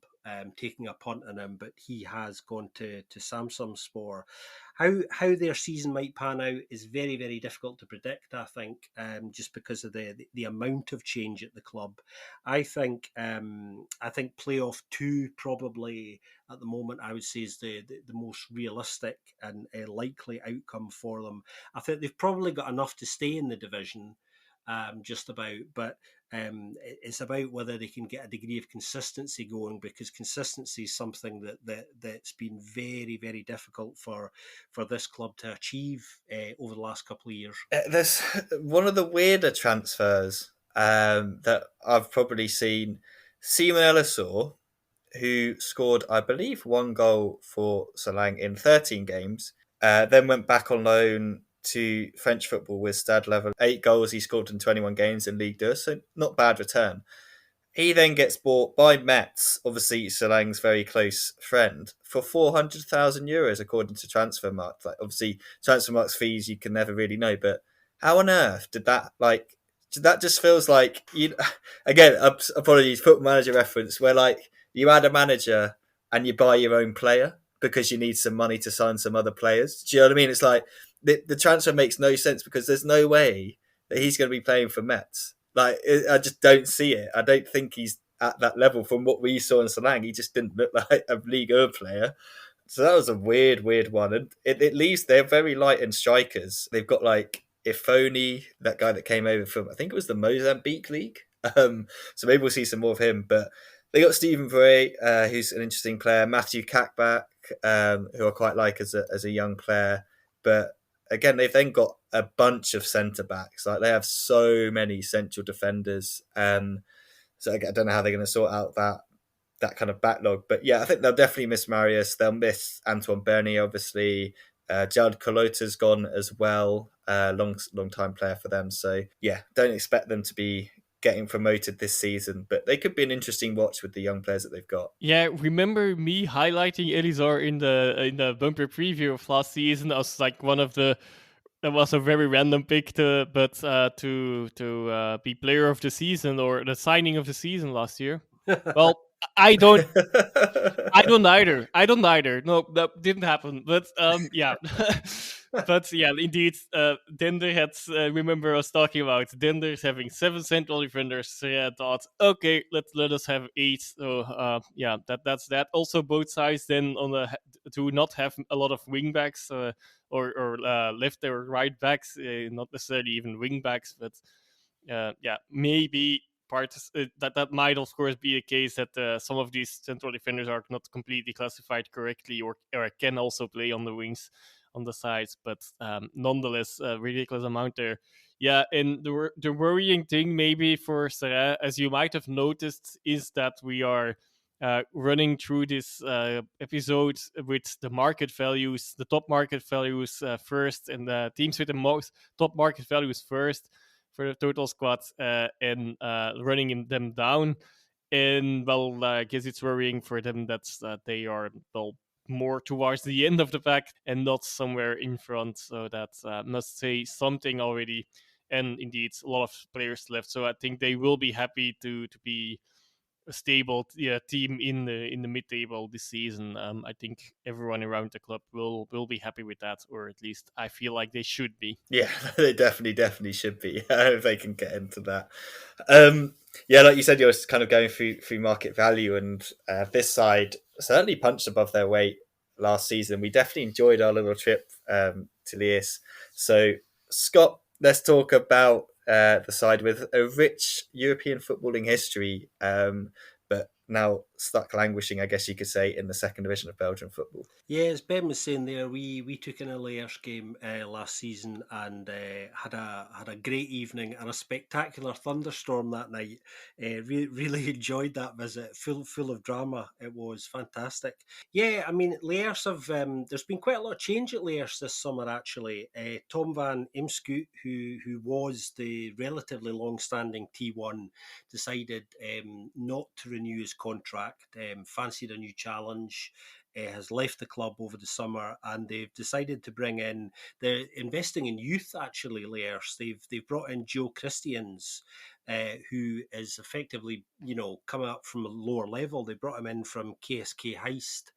B: taking a punt on him, but he has gone to Samsunspor. How their season might pan out is very, very difficult to predict, I think, just because of the amount of change at the club. I think playoff 2 probably at the moment, I would say, is the most realistic and likely outcome for them. I think they've probably got enough to stay in the division, just about, but it's about whether they can get a degree of consistency going, because consistency is something that's been very, very difficult for this club to achieve over the last couple of years.
A: There's one of the weirder transfers that I've probably seen. Simon Ellisor, who scored, I believe, 1 goal for Sarang in 13 games, then went back on loan to French football with Stade Level. 8 goals he scored in 21 games in Ligue 2, so not bad return. He then gets bought by Metz, obviously Sarang's very close friend, for €400,000, according to Transfermarkt. Like, obviously, Transfermarkt's fees you can never really know, but how on earth did that, like, that just feels like, again, apologies, Football Manager reference, where, like, you add a manager and you buy your own player because you need some money to sign some other players. Do you know what I mean? It's like, the transfer makes no sense because there's no way that he's going to be playing for Metz. Like, I just don't see it. I don't think he's at that level from what we saw in Sarang. He just didn't look like a Ligue 1 player. So that was a weird one. And it leaves, they're very light in strikers. They've got like Ifoni, that guy that came over from, I think it was the Mozambique League. So maybe we'll see some more of him. But they got Stephen Bray, who's an interesting player. Matthew Kakbak, who I quite like as a young player. But again, they've then got a bunch of centre backs. Like, they have so many central defenders. So I don't know how they're going to sort out that kind of backlog. But yeah, I think they'll definitely miss Marius. They'll miss Antoine Bernier, obviously. Jared Colota's gone as well. Long time player for them. So yeah, don't expect them to be getting promoted this season, but they could be an interesting watch with the young players that they've got.
C: Yeah, remember me highlighting Elizar in the bumper preview of last season as like one of the. That was a very random pick to be player of the season or the signing of the season last year. Well, I don't either. No, that didn't happen. But yeah. But yeah, indeed, Dender had. Remember us talking about Dender's having 7 central defenders. So yeah, I thought, okay, let us have 8. So yeah, that's that. Also, both sides then on the to not have a lot of wing backs or left or right backs, not necessarily even wing backs, but yeah, maybe that might of course be a case that some of these central defenders are not completely classified correctly or can also play on the wings on the sides, but nonetheless, a ridiculous amount there. Yeah, and the worrying thing maybe for Sarah, as you might have noticed, is that we are running through this episode with the market values, the top market values first, and the teams with the most top market values first for the total squad, and running them down. And well, I guess it's worrying for them that they are well more towards the end of the pack and not somewhere in front. So that must say something already. And indeed, a lot of players left. So I think they will be happy to be a stable team in the mid table this season. I think everyone around the club will be happy with that, or at least I feel like they should be.
A: Yeah, they definitely should be if they can get into that. Yeah, like you said, you're kind of going through market value, and this side certainly punched above their weight last season. We definitely enjoyed our little trip to Lies. So, Scott, let's talk about the side with a rich European footballing history, but now stuck languishing, I guess you could say, in the second division of Belgian football.
B: Yeah, as Ben was saying there, we took in a Layers game last season and had a great evening and a spectacular thunderstorm that night. Really enjoyed that visit, full of drama. It was fantastic. Yeah, I mean Layers have. There's been quite a lot of change at Layers this summer actually. Tom van Imscoot, who was the relatively long-standing T1, decided not to renew his contract. Fancied a new challenge. Has left the club over the summer, and they've decided to bring in. They're investing in youth actually. Layers. They've brought in Joe Christians, who is effectively coming up from a lower level. They brought him in from KSK Heist.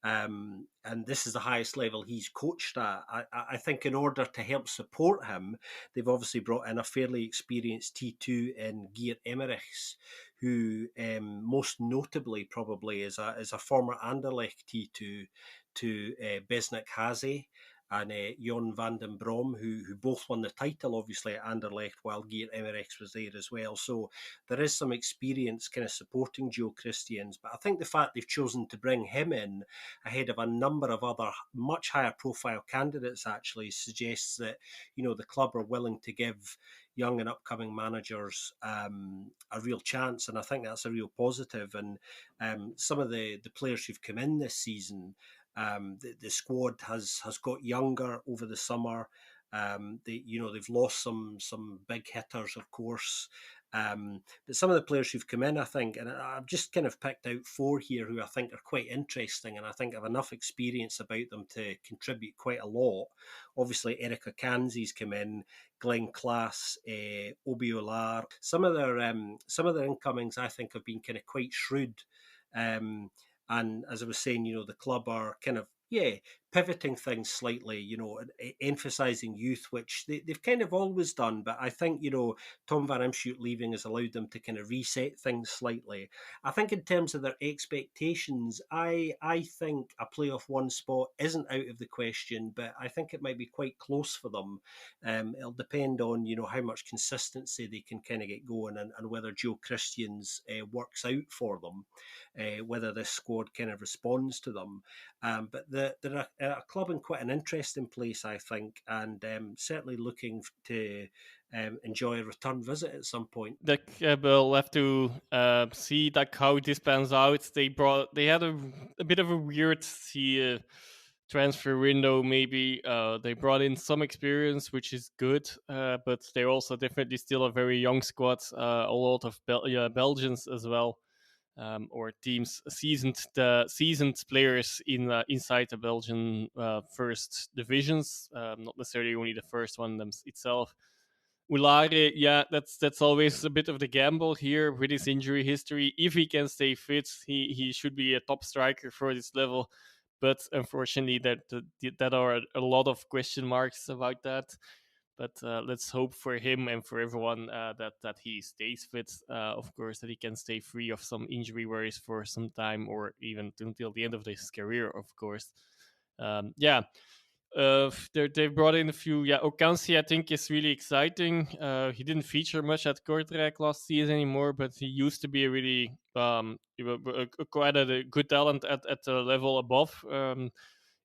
B: And this is the highest level he's coached at. I think in order to help support him, they've obviously brought in a fairly experienced T2 in Geert Emmerichs, who most notably probably is a former Anderlecht T2 to Besnik Haze and Jon van den Brom, who both won the title, obviously, at Anderlecht, while Geert Emmerichs was there as well. So there is some experience kind of supporting Joe Christians. But I think the fact they've chosen to bring him in ahead of a number of other much higher profile candidates actually suggests that, the club are willing to give young and upcoming managers a real chance. And I think that's a real positive. And some of the players who've come in this season, the squad has got younger over the summer. They've lost some big hitters, of course. But some of the players who've come in, I think, and I've just kind of picked out 4 here who I think are quite interesting, and I think have enough experience about them to contribute quite a lot. Obviously, Erika Kanzi's come in, Glenn Klaas, Obiolar. Some of their incomings, I think, have been kind of quite shrewd. And as I was saying, the club are kind of pivoting things slightly, emphasising youth, which they've kind of always done. But I think, Tom van Imschoot leaving has allowed them to kind of reset things slightly. I think in terms of their expectations, I think a playoff 1 spot isn't out of the question, but I think it might be quite close for them. It'll depend on, how much consistency they can kind of get going and whether Joe Christians works out for them, whether this squad kind of responds to them. But they're a club in quite an interesting place, I think, and certainly looking to enjoy a return visit at some point.
C: We'll have to see how this pans out. They had a bit of a weird transfer window. Maybe they brought in some experience, which is good, but they're also definitely still a very young squad. A lot of Belgians as well. Or teams seasoned players inside the Belgian first divisions, not necessarily only the first one itself. Ulare, yeah, that's always a bit of the gamble here with his injury history. If he can stay fit, he should be a top striker for this level. but unfortunately, that are a lot of question marks about that. But let's hope for him and for everyone that he stays fit. Of course, that he can stay free of some injury worries for some time, or even until the end of his career. Of course, yeah. They brought in a few. Yeah, Okansi I think is really exciting. He didn't feature much at Kortrijk last season anymore, but he used to be a really quite a good talent at the level above.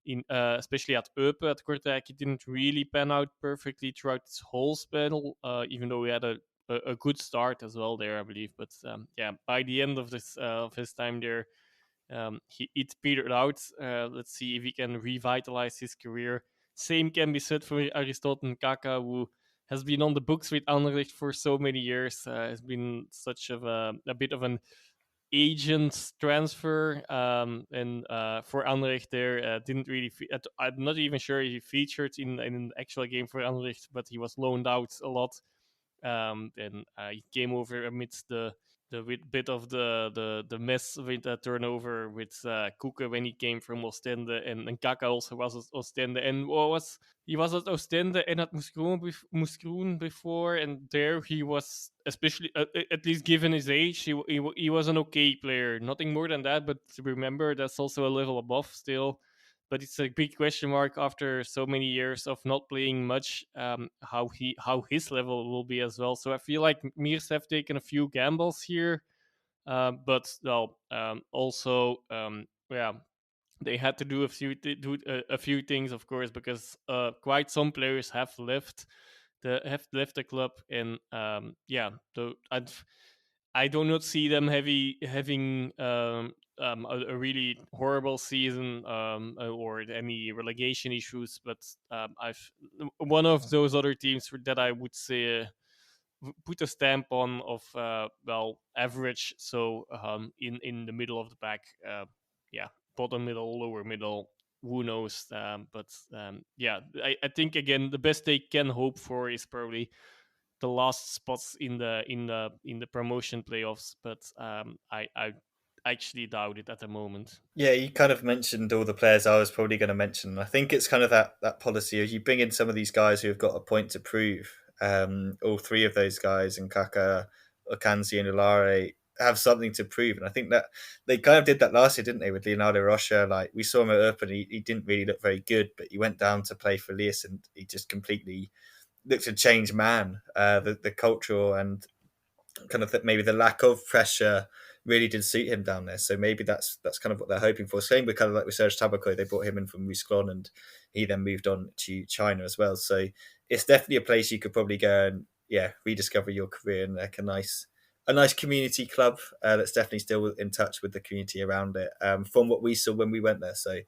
C: In especially at Eupen at Kortrijk, he didn't really pan out perfectly throughout this whole spell. Even though he had a good start as well there, I believe. But yeah, by the end of this of his time there, it petered out. Let's see if he can revitalize his career. Same can be said for Aristotle Kaka, who has been on the books with Anderlecht for so many years. Has been such of a bit of an agent transfer, and for Anderlecht there didn't really. I'm not even sure he featured in an actual game for Anderlecht, but he was loaned out a lot. And he came over amidst the bit of the mess with the turnover with Kuka when he came from Ostende, and Kaka also was at Ostende, and he was at Ostende and at Moeskroen before, and there he was, especially at least given his age, he was an okay player, nothing more than that. But remember, that's also a level above still. But it's a big question mark after so many years of not playing much, how his level will be as well. So I feel like Miers have taken a few gambles here, but well, also yeah, they had to do a few things, of course, because quite some players have left the club, and yeah, I do not see them having a really horrible season, or any relegation issues. But I've one of those other teams that I would say put a stamp on of well, average. So in the middle of the pack, yeah, bottom middle, lower middle. Who knows? But yeah, I think again the best they can hope for is probably the last spots in the promotion playoffs. But I actually doubt it at the moment.
A: Yeah, you kind of mentioned all the players I was probably going to mention. I think it's kind of that policy of you bring in some of these guys who have got a point to prove. All three of those guys, and Kaka, Okansi, and Ulare, have something to prove. And I think that they kind of did that last year, didn't they, with Leonardo Rocha? Like, we saw him at Urban, he didn't really look very good, but he went down to play for Lias and he just completely looked a changed man. The cultural and kind of maybe the lack of pressure really did suit him down there. So maybe that's kind of what they're hoping for. Same with kind of like with Serge Tabako, they brought him in from Mouscron and he then moved on to China as well. So it's definitely a place you could probably go and rediscover your career, and like a nice community club that's definitely still in touch with the community around it, from what we saw when we went there. So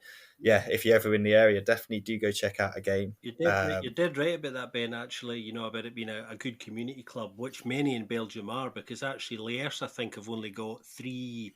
A: yeah, if you're ever in the area, definitely do go check out a game.
B: You did right about that, Ben, actually, about it being a good community club, which many in Belgium are, because actually Liège, I think, have only got 3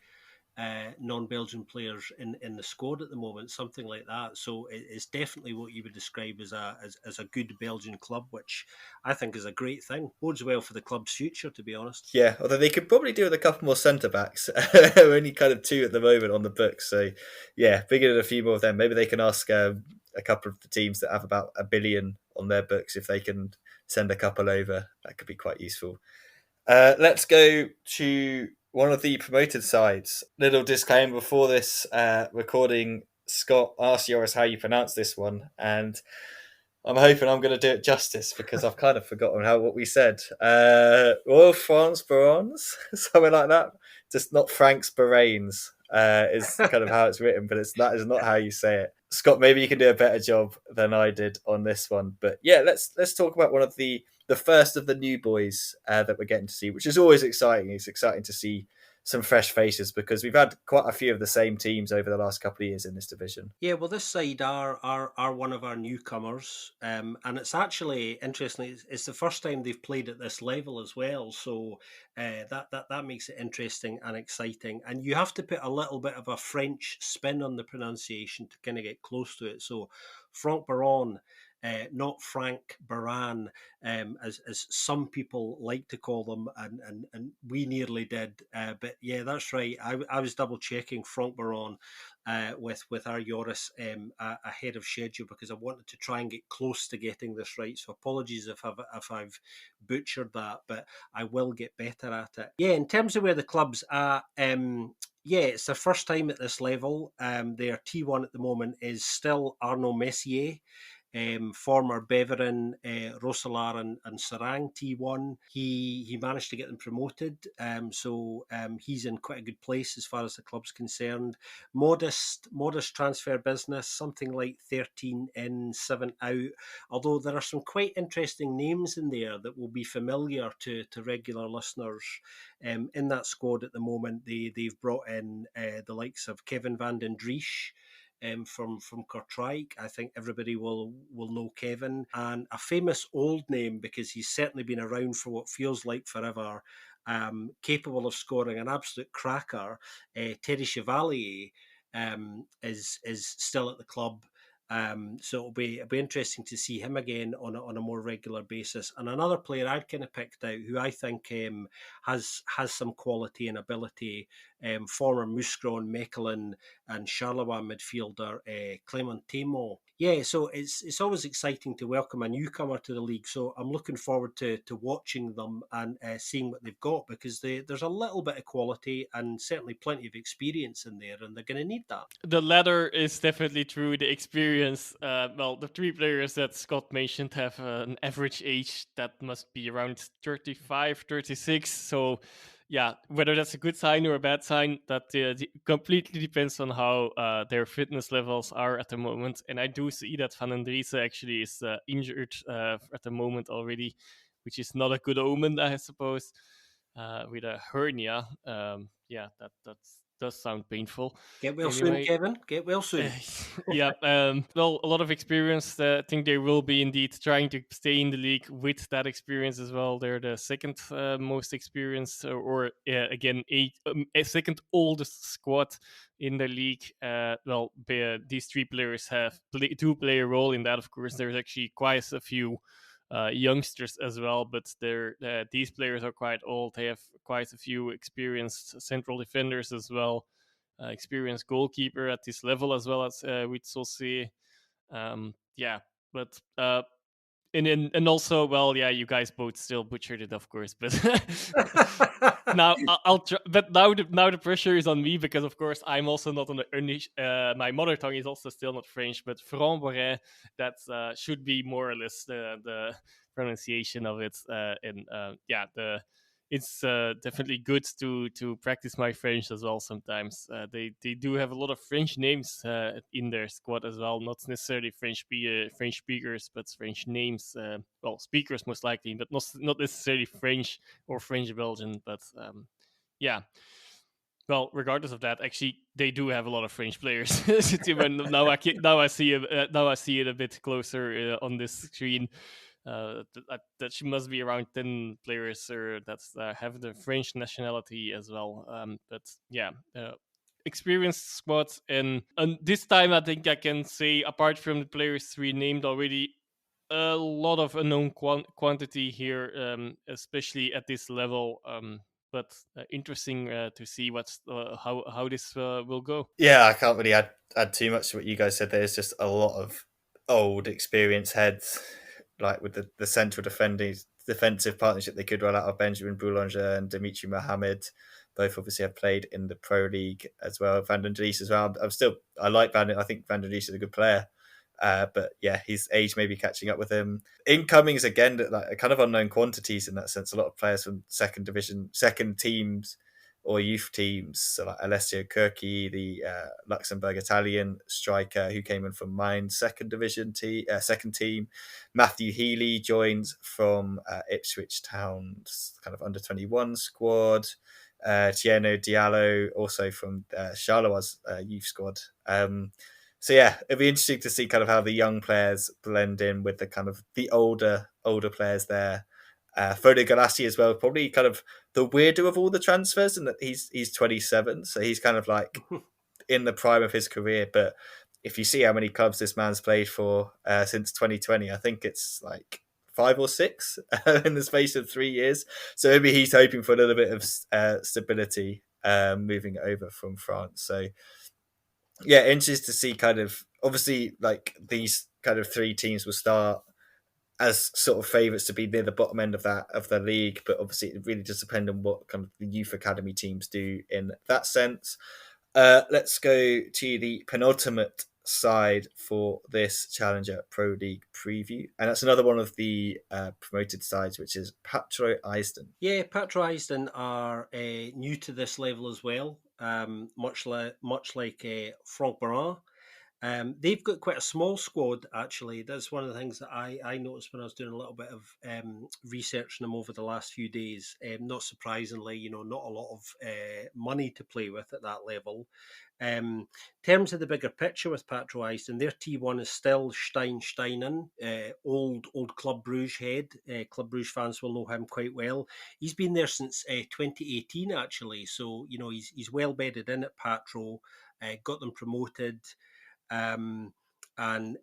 B: non-Belgian players in the squad at the moment, something like that. So it's definitely what you would describe as a good Belgian club, which I think is a great thing. Bodes well for the club's future, to be honest.
A: Yeah, although they could probably do with a couple more centre backs. We're only kind of 2 at the moment on the books. So yeah, bigger than a few more of them. Maybe they can ask a couple of the teams that have about $1 billion on their books if they can send a couple over. That could be quite useful. Let's go to one of the promoted sides. Little disclaimer before this recording. Scott asked Joris how you pronounce this one, and I'm hoping I'm going to do it justice because I've kind of forgotten what we said. Royal France Barons, something like that. Just not Franks Bahrains is kind of how it's written, but that is not how you say it. Scott, maybe you can do a better job than I did on this one. But yeah, let's talk about one of the first of the new boys that we're getting to see, which is always exciting. It's exciting to see some fresh faces because we've had quite a few of the same teams over the last couple of years in this division.
B: Yeah, well, this side are one of our newcomers, and it's actually interesting. It's the first time they've played at this level as well, so that makes it interesting and exciting. And you have to put a little bit of a French spin on the pronunciation to kind of get close to it. So, Franck Baron, not Frank Baran, as some people like to call them, and we nearly did. But yeah, that's right. I was double checking Frank Baran with our Joris ahead of schedule, because I wanted to try and get close to getting this right. So apologies if I've butchered that, but I will get better at it. Yeah, in terms of where the club's at, yeah, it's their first time at this level. Their T1 at the moment is still Arnaud Messier, former Beveren, Roeselare and Serang T1. He managed to get them promoted, so he's in quite a good place as far as the club's concerned. Modest transfer business, something like 13 in, 7 out. Although there are some quite interesting names in there that will be familiar to regular listeners. In that squad at the moment, they've brought in the likes of Kevin van den Driesch, from Kortrijk. I think everybody will know Kevin, and a famous old name, because he's certainly been around for what feels like forever, capable of scoring an absolute cracker. Terry Chevalier is still at the club. So it'll be interesting to see him again on a more regular basis. And another player I'd kind of picked out, who I think has some quality and ability, former Mouscron, Mechelen and Charleroi midfielder Clement Témon. Yeah, so it's always exciting to welcome a newcomer to the league. So I'm looking forward to watching them and seeing what they've got, because there's a little bit of quality and certainly plenty of experience in there, and they're going to need that.
C: The latter is definitely true. The experience, well, the three players that Scott mentioned have an average age that must be around 35, 36. So, yeah, whether that's a good sign or a bad sign, that completely depends on how their fitness levels are at the moment. And I do see that Van den Driessen actually is injured at the moment already, which is not a good omen, I suppose, with a hernia. Yeah, that does sound painful.
B: Get well soon,
C: Anyway,
B: Kevin. Get well soon.
C: yeah. Well, a lot of experience. I think they will be indeed trying to stay in the league with that experience as well. They're the second most experienced, or again, a second oldest squad in the league. Well, these three players do play a role in that. Of course, there's actually quite a few youngsters as well, but these players are quite old. They have quite a few experienced central defenders as well, experienced goalkeeper at this level as well as with Saucier. Yeah, but and also, well, yeah, you guys both still butchered it, of course, but now I'll try, but now the pressure is on me, because of course I'm also not on the English. My mother tongue is also still not French, but Franc-Borin, that should be more or less the pronunciation of it. And yeah, it's definitely good to practice my French as well. Sometimes they do have a lot of French names in their squad as well, not necessarily French speakers, but French names. Well, speakers most likely, but not necessarily French or French Belgian. But yeah. Well, regardless of that, actually, they do have a lot of French players. Now I see it a bit closer on this screen. That must be around 10 players that have the French nationality as well. But yeah, experienced squad, and this time I think I can say, apart from the players we named already, a lot of unknown quantity here, especially at this level. But interesting to see how this will go.
A: Yeah, I can't really add too much to what you guys said. There's just a lot of old experienced heads, like with the central defensive partnership they could roll out of Benjamin Boulanger and Dimitri Mohamed. Both obviously have played in the Pro League as well. Van den Dries as well. I like I think Van den Dries is a good player. But yeah, his age may be catching up with him. Incomings, again, like kind of unknown quantities in that sense. A lot of players from second teams or youth teams. So like Alessio Kirky, the Luxembourg Italian striker who came in from Mainz second team. Matthew Healy joins from Ipswich Town's kind of under 21 squad. Tieno Diallo also from Charleroi youth squad. So yeah, it'd be interesting to see kind of how the young players blend in with the kind of the older players there. Fodo Galassi as well, probably kind of the weirder of all the transfers, and that he's 27, so he's kind of like in the prime of his career, but if you see how many clubs this man's played for since 2020, I think it's like 5 or 6 in the space of 3 years. So maybe he's hoping for a little bit of stability moving over from France. So yeah, interested to see kind of, obviously, like these kind of 3 teams will start as sort of favourites to be near the bottom end of the league, but obviously it really does depend on what kind of the youth academy teams do in that sense. Let's go to the penultimate side for this Challenger Pro League preview, and that's another one of the promoted sides, which is Patro Eisden.
B: Yeah, Patro Eisden are new to this level as well, much like Franck Barin. They've got quite a small squad, actually. That's one of the things that I noticed when I was doing a little bit of researching them over the last few days. Not surprisingly, not a lot of money to play with at that level. In terms of the bigger picture with Patro Eisden, their T1 is still Steinen, old Club Brugge head. Club Brugge fans will know him quite well. He's been there since 2018, actually. So, he's well bedded in at Patro, got them promoted. And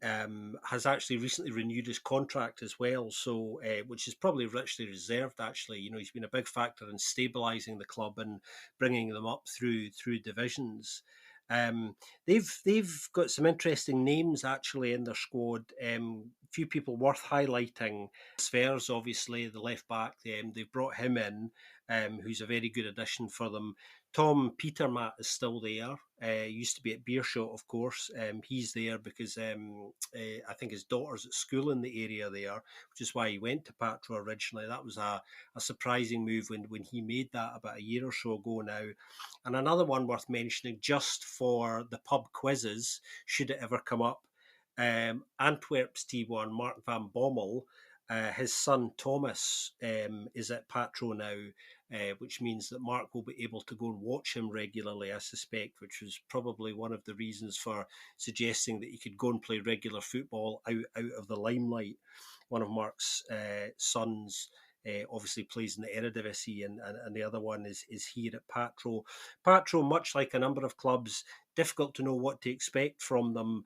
B: has actually recently renewed his contract as well, so which is probably richly reserved. Actually, he's been a big factor in stabilising the club and bringing them up through divisions. They've got some interesting names actually in their squad. Few people worth highlighting. Sfairs, obviously, the left back. They've brought him in, who's a very good addition for them. Tom Petermat is still there. Used to be at Beerschot, of course. He's there because I think his daughter's at school in the area there, which is why he went to Patro originally. That was a surprising move when he made that about a year or so ago now. And another one worth mentioning, just for the pub quizzes, should it ever come up, Antwerp's T1, Mark van Bommel, his son Thomas is at Patro now, which means that Mark will be able to go and watch him regularly, I suspect, which was probably one of the reasons for suggesting that he could go and play regular football out of the limelight. One of Mark's sons obviously plays in the Eredivisie, and the other one is here at Patro. Patro, much like a number of clubs, difficult to know what to expect from them.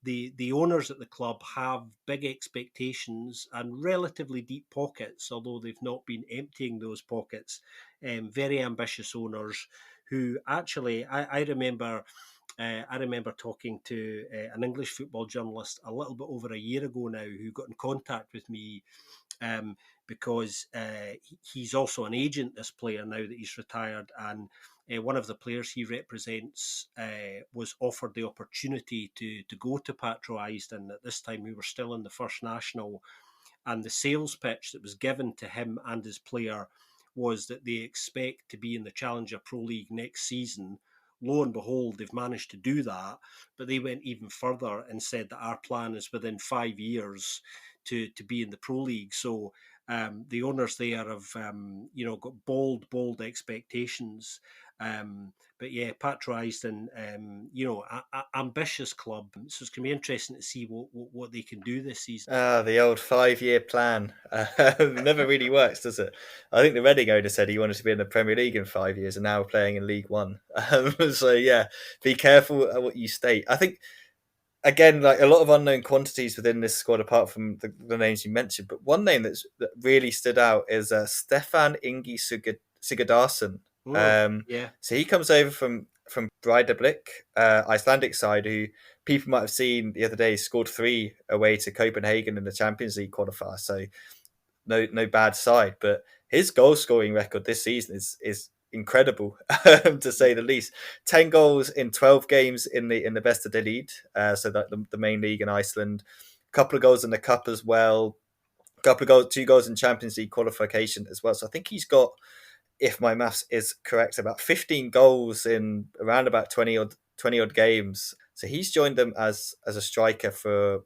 B: The owners at the club have big expectations and relatively deep pockets, although they've not been emptying those pockets. Very ambitious owners who actually, I remember talking to an English football journalist a little bit over a year ago now, who got in contact with me because he's also an agent, this player, now that he's retired, and one of the players he represents was offered the opportunity to go to Patro Eisden. At this time, we were still in the First National, and the sales pitch that was given to him and his player was that they expect to be in the Challenger Pro League next season. Lo and behold, they've managed to do that, but they went even further and said that our plan is within 5 years to be in the Pro League. So the owners there have got bold expectations. But yeah, Patro Eisden, ambitious club. So it's going to be interesting to see what they can do this season.
A: The old 5-year plan. Never really works, does it? I think the Reading owner said he wanted to be in the Premier League in 5 years, and now we're playing in League One. So yeah, be careful what you state. I think, again, like a lot of unknown quantities within this squad, apart from the names you mentioned. But one name that really stood out is Stefan Ingi Sigurdarsson.
B: Yeah.
A: So he comes over from Breidablik, Icelandic side, who people might have seen the other day scored 3 away to Copenhagen in the Champions League qualifier. So no bad side, but his goal scoring record this season is incredible, to say the least. 10 goals in 12 games in the Best of the League, so that the main league in Iceland. A couple of goals in the cup as well. A couple of goals, 2 goals in Champions League qualification as well. So I think he's got, if my maths is correct, about 15 goals in around about 20 odd games. So he's joined them as a striker for,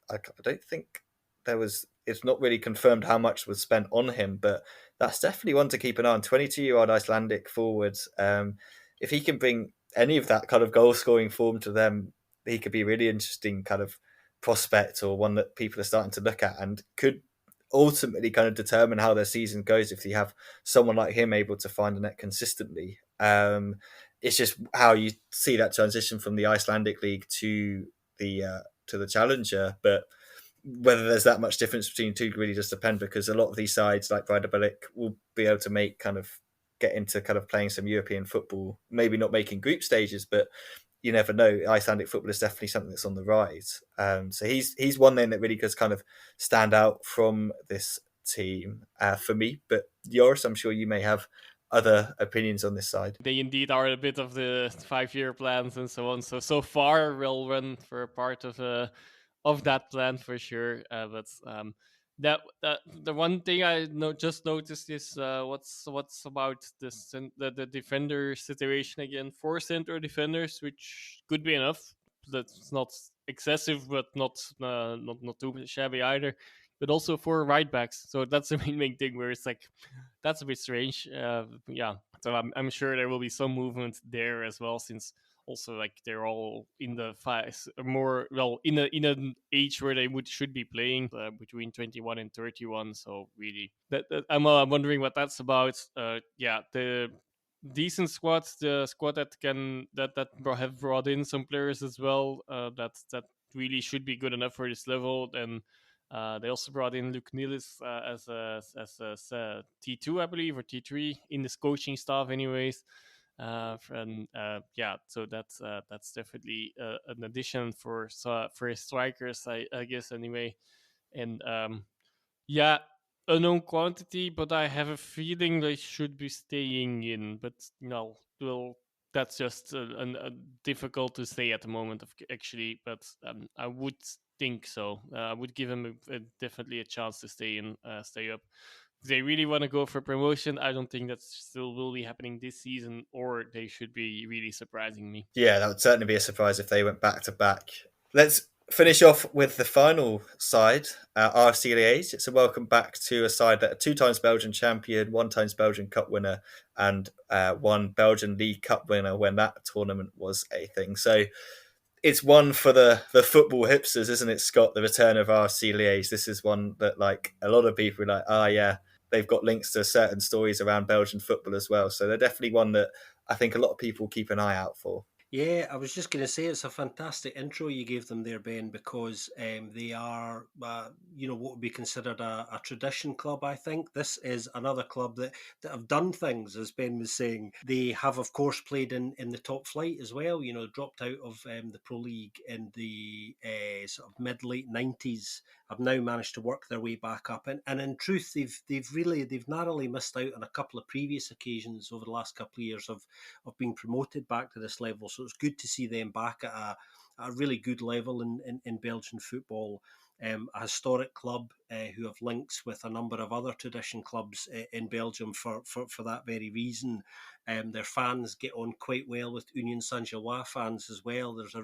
A: I don't think it's not really confirmed how much was spent on him, but that's definitely one to keep an eye on. 22-year-old Icelandic forward. If he can bring any of that kind of goal scoring form to them, he could be a really interesting kind of prospect, or one that people are starting to look at, and could ultimately kind of determine how their season goes if you have someone like him able to find a net consistently. it's just how you see that transition from the Icelandic league to the Challenger. But whether there's that much difference between two really just depends, because a lot of these sides like Breidablik will be able to get into kind of playing some European football, maybe not making group stages, but you never know. Icelandic football is definitely something that's on the rise. So he's one then that really does kind of stand out from this team for me. But Joris, I'm sure you may have other opinions on this side.
C: They indeed are a bit of the 5-year plans and so on. So far, we'll run for a part of that plan for sure. But that the one thing I just noticed is what's about the defender situation again. 4 center defenders, which could be enough. That's not excessive, but not too shabby either. But also 4 right backs. So that's the main thing where it's like that's a bit strange. Yeah, so I'm sure there will be some movement there as well, since also like they're all in the more well in an age where they should be playing between 21 and 31. So really, that I'm wondering what that's about. Yeah, the decent squads, the squad that have brought in some players as well. That really should be good enough for this level. And they also brought in Luke Nilis as a T2, I believe, or T3 in this coaching staff, anyways. And yeah, so that's definitely an addition for strikers, I guess, anyway. And yeah, unknown quantity, but I have a feeling they should be staying in. But no, well, that's just difficult to say at the moment, actually. But I would think so. I would give them definitely a chance to stay up. If they really want to go for promotion, I don't think that still will be happening this season, or they should be really surprising me.
A: Yeah, that would certainly be a surprise if they went back to back. Let's finish off with the final side, RFC Liège. It's a welcome back to a side that are 2 times Belgian champion, 1 times Belgian Cup winner, and 1 Belgian League Cup winner when that tournament was a thing. So it's one for the football hipsters, isn't it, Scott? The return of RFC Liège. This is one that like a lot of people are like, yeah, they've got links to certain stories around Belgian football as well. So they're definitely one that I think a lot of people keep an eye out for.
B: Yeah, I was just going to say it's a fantastic intro you gave them there, Ben, because they are, what would be considered a tradition club. I think this is another club that have done things, as Ben was saying. They have, of course, played in the top flight as well. Dropped out of the Pro League in the sort of mid-late 90s. Have now managed to work their way back up, and in truth, they've narrowly missed out on a couple of previous occasions over the last couple of years of being promoted back to this level. So it's good to see them back at a really good level in Belgian football. A historic club who have links with a number of other tradition clubs in Belgium for that very reason. Their fans get on quite well with Union Saint-Gilloise fans as well. There's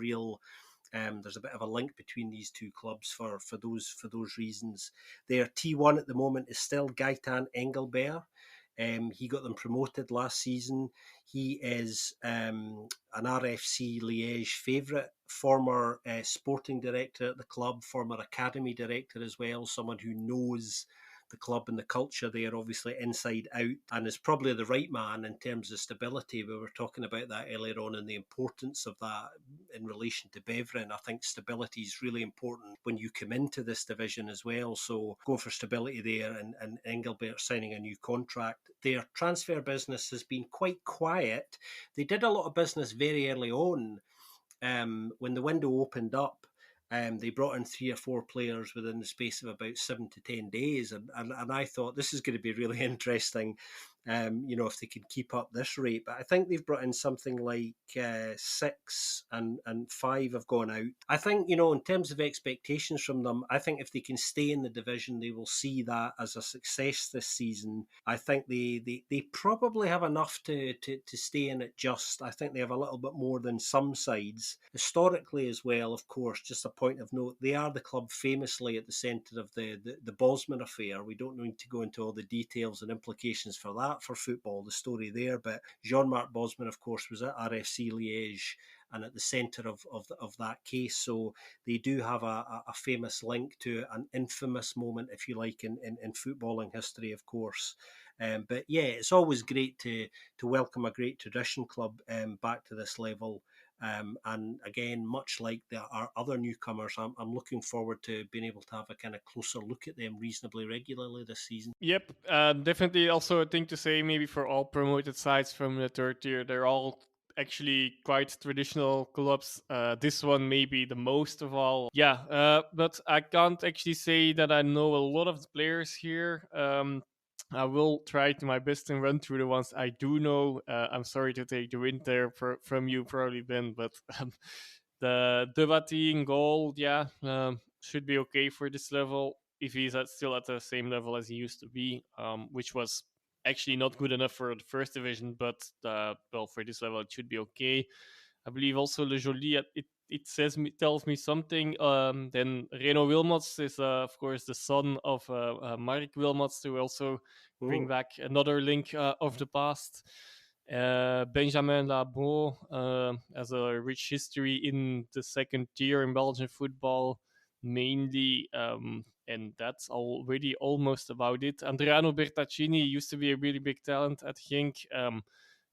B: a bit of a link between these two clubs for those reasons. Their T1 at the moment is still Gaetan Engelbert. He got them promoted last season. He is an RFC Liège favourite, former sporting director at the club, former academy director as well, someone who knows the club and the culture there, obviously inside out, and is probably the right man in terms of stability. We were talking about that earlier on and the importance of that in relation to Beveren. I think stability is really important when you come into this division as well. So going for stability there, and Engelbert signing a new contract. Their transfer business has been quite quiet. They did a lot of business very early on. When the window opened up, they brought in 3 or 4 players within the space of about 7 to 10 days. And I thought this is going to be really interesting, if they can keep up this rate. But I think they've brought in something like 6 and 5 have gone out. I think, in terms of expectations from them, I think if they can stay in the division, they will see that as a success this season. I think they probably have enough to stay in it just. I think they have a little bit more than some sides. Historically as well, of course, just a point of note, they are the club famously at the centre of the Bosman affair. We don't need to go into all the details and implications for that for football, the story there. But Jean-Marc Bosman, of course, was at RFC Liège and at the centre of that case. So they do have a famous link to an infamous moment, if you like, in footballing history, of course. But yeah, it's always great to welcome a great tradition club back to this level. And again, much like our other newcomers, I'm looking forward to being able to have a kind of closer look at them reasonably regularly this season.
C: Yep, definitely also a thing to say maybe for all promoted sides from the third tier. They're all actually quite traditional clubs. This one maybe the most of all. Yeah, but I can't actually say that I know a lot of the players here. I will try to my best and run through the ones I do know. I'm sorry to take the wind there from you, probably Ben, but the Devati in goal, yeah, should be okay for this level if he's still at the same level as he used to be, which was actually not good enough for the first division, but well, for this level it should be okay. I believe also Le Jolie, tells me something. Then Reno Wilmots is of course the son of Mark Wilmots, to also bring back another link of the past. Benjamin Labo has a rich history in the second tier in Belgian football, mainly, and that's already almost about it. Andriano Bertaccini used to be a really big talent at Genk.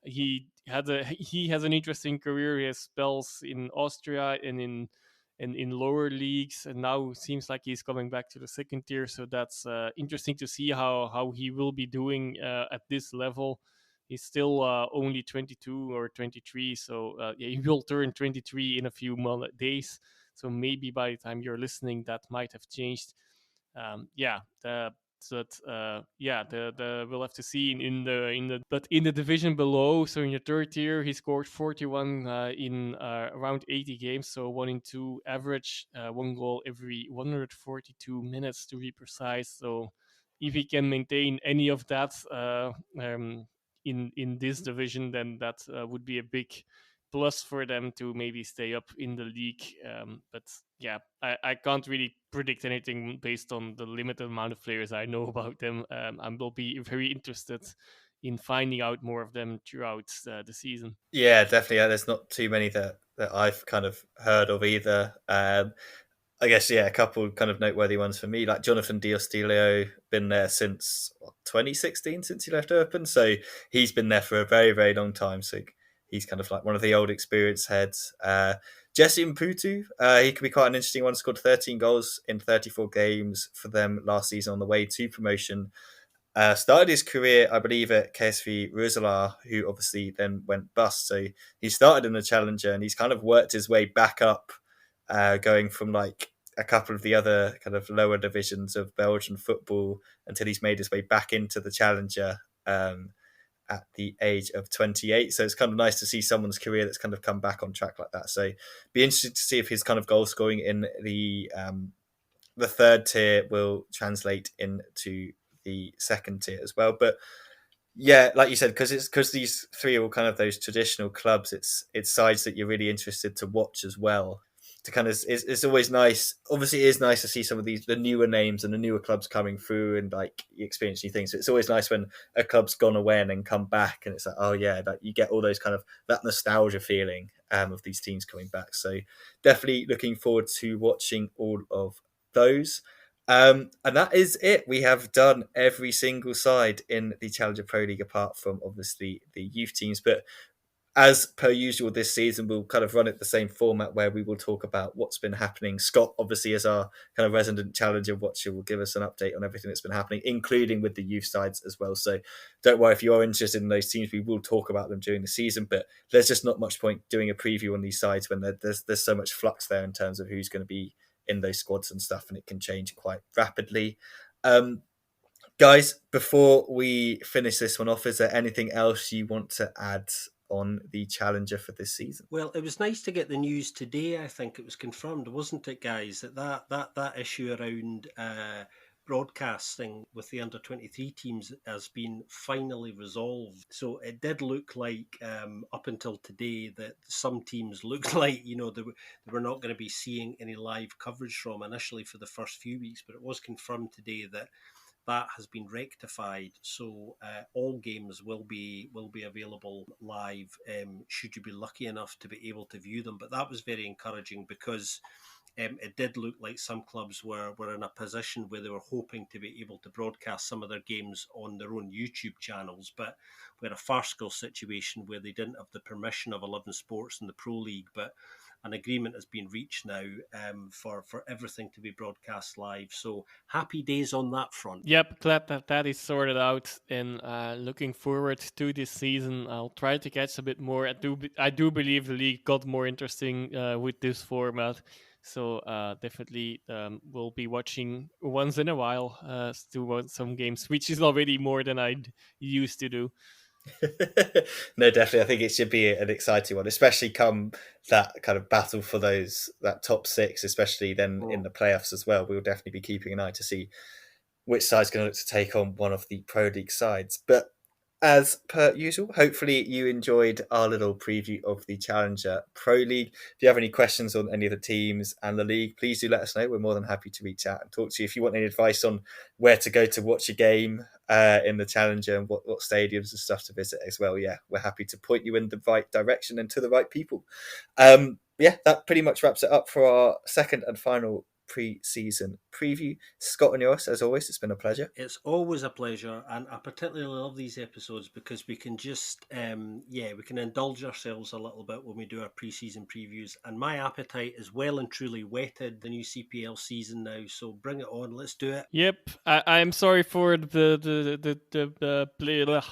C: He has an interesting career. He has spells in Austria and in lower leagues, and now seems like he's coming back to the second tier. So that's interesting to see how he will be doing at this level. He's still only 22 or 23, so yeah, he will turn 23 in a few days. So maybe by the time you're listening, that might have changed. Yeah, we'll have to see in the division below. So in the third tier, he scored 41 in around 80 games, so 1 in 2 average, 1 goal every 142 minutes to be precise. So if he can maintain any of that in this division, then that would be a big plus for them to maybe stay up in the league. But yeah, I can't really predict anything based on the limited amount of players I know about them. I will be very interested in finding out more of them throughout the season.
A: Yeah, definitely. There's not too many that I've kind of heard of either. I guess, yeah, a couple kind of noteworthy ones for me, like Jonathan Diostilio, been there since 2016, since he left Open. So he's been there for a very, very long time. So he's kind of like one of the old experienced heads. Jesse Mputu, he could be quite an interesting one. Scored 13 goals in 34 games for them last season on the way to promotion. Started his career, I believe, at KSV Roeselare, who obviously then went bust. So he started in the Challenger and he's kind of worked his way back up, going from like a couple of the other kind of lower divisions of Belgian football until he's made his way back into the Challenger at the age of 28. So it's kind of nice to see someone's career that's kind of come back on track like that. So be interested to see if his kind of goal scoring in the third tier will translate into the second tier as well. But yeah, like you said, because these three are all kind of those traditional clubs, it's sides that you're really interested to watch as well. To kind of, it's always nice. Obviously, it is nice to see some of the newer names and the newer clubs coming through and like you experience new things. So it's always nice when a club's gone away and then come back, and it's like, oh yeah, that you get all those kind of that nostalgia feeling of these teams coming back. So definitely looking forward to watching all of those. And that is it. We have done every single side in the Challenger Pro League apart from obviously the youth teams. But as per usual this season, we'll kind of run it the same format where we will talk about what's been happening. Scott, obviously, as our kind of resident Challenger watcher, will give us an update on everything that's been happening, including with the youth sides as well. So don't worry if you are interested in those teams. We will talk about them during the season, but there's just not much point doing a preview on these sides when there's so much flux there in terms of who's going to be in those squads and stuff, and it can change quite rapidly. Guys, before we finish this one off, is there anything else you want to add on the Challenger for this season?
B: Well, it was nice to get the news today. I think it was confirmed, wasn't it, guys, that issue around broadcasting with the under-23 teams has been finally resolved. So it did look like up until today that some teams looked like, they were not going to be seeing any live coverage from initially for the first few weeks, but it was confirmed today that that has been rectified. So all games will be available live. Should you be lucky enough to be able to view them, but that was very encouraging because it did look like some clubs were in a position where they were hoping to be able to broadcast some of their games on their own YouTube channels, but we had a farcical situation where they didn't have the permission of 11 Sports and the Pro League, but an agreement has been reached now for everything to be broadcast live. So happy days on that front.
C: Yep, glad that that is sorted out, and looking forward to this season. I'll try to catch a bit more. I do believe the league got more interesting with this format, so definitely we'll be watching once in a while to watch some games, which is already more than I used to do.
A: No, definitely. I think it should be an exciting one, especially come that kind of battle for that top six, especially then in the playoffs as well. We'll definitely be keeping an eye to see which side's going to look to take on one of the Pro League sides. But as per usual, hopefully you enjoyed our little preview of the Challenger Pro League. If you have any questions on any of the teams and the league, please do let us know. We're more than happy to reach out and talk to you. If you want any advice on where to go to watch a game in the Challenger and what stadiums and stuff to visit as well, yeah, we're happy to point you in the right direction and to the right people. Yeah, that pretty much wraps it up for our second and final pre-season preview. Scott and Joris, as always, it's been a pleasure.
B: It's always a pleasure, and I particularly love these episodes because we can just we can indulge ourselves a little bit when we do our pre-season previews, and my appetite is well and truly whetted the new CPL season now, so bring it on, let's do it.
C: Yep, I'm sorry for the play.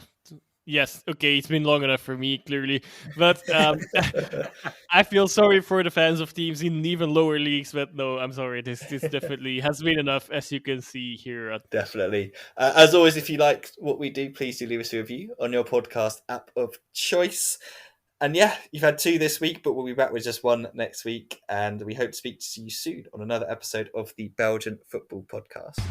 C: Yes, okay, it's been long enough for me, clearly. But I feel sorry for the fans of teams in even lower leagues, but no, I'm sorry. This definitely has been enough, as you can see here.
A: Definitely. As always, if you like what we do, please do leave us a review on your podcast app of choice. And yeah, you've had 2 this week, but we'll be back with just 1 next week. And we hope to speak to you soon on another episode of the Belgian Football Podcast.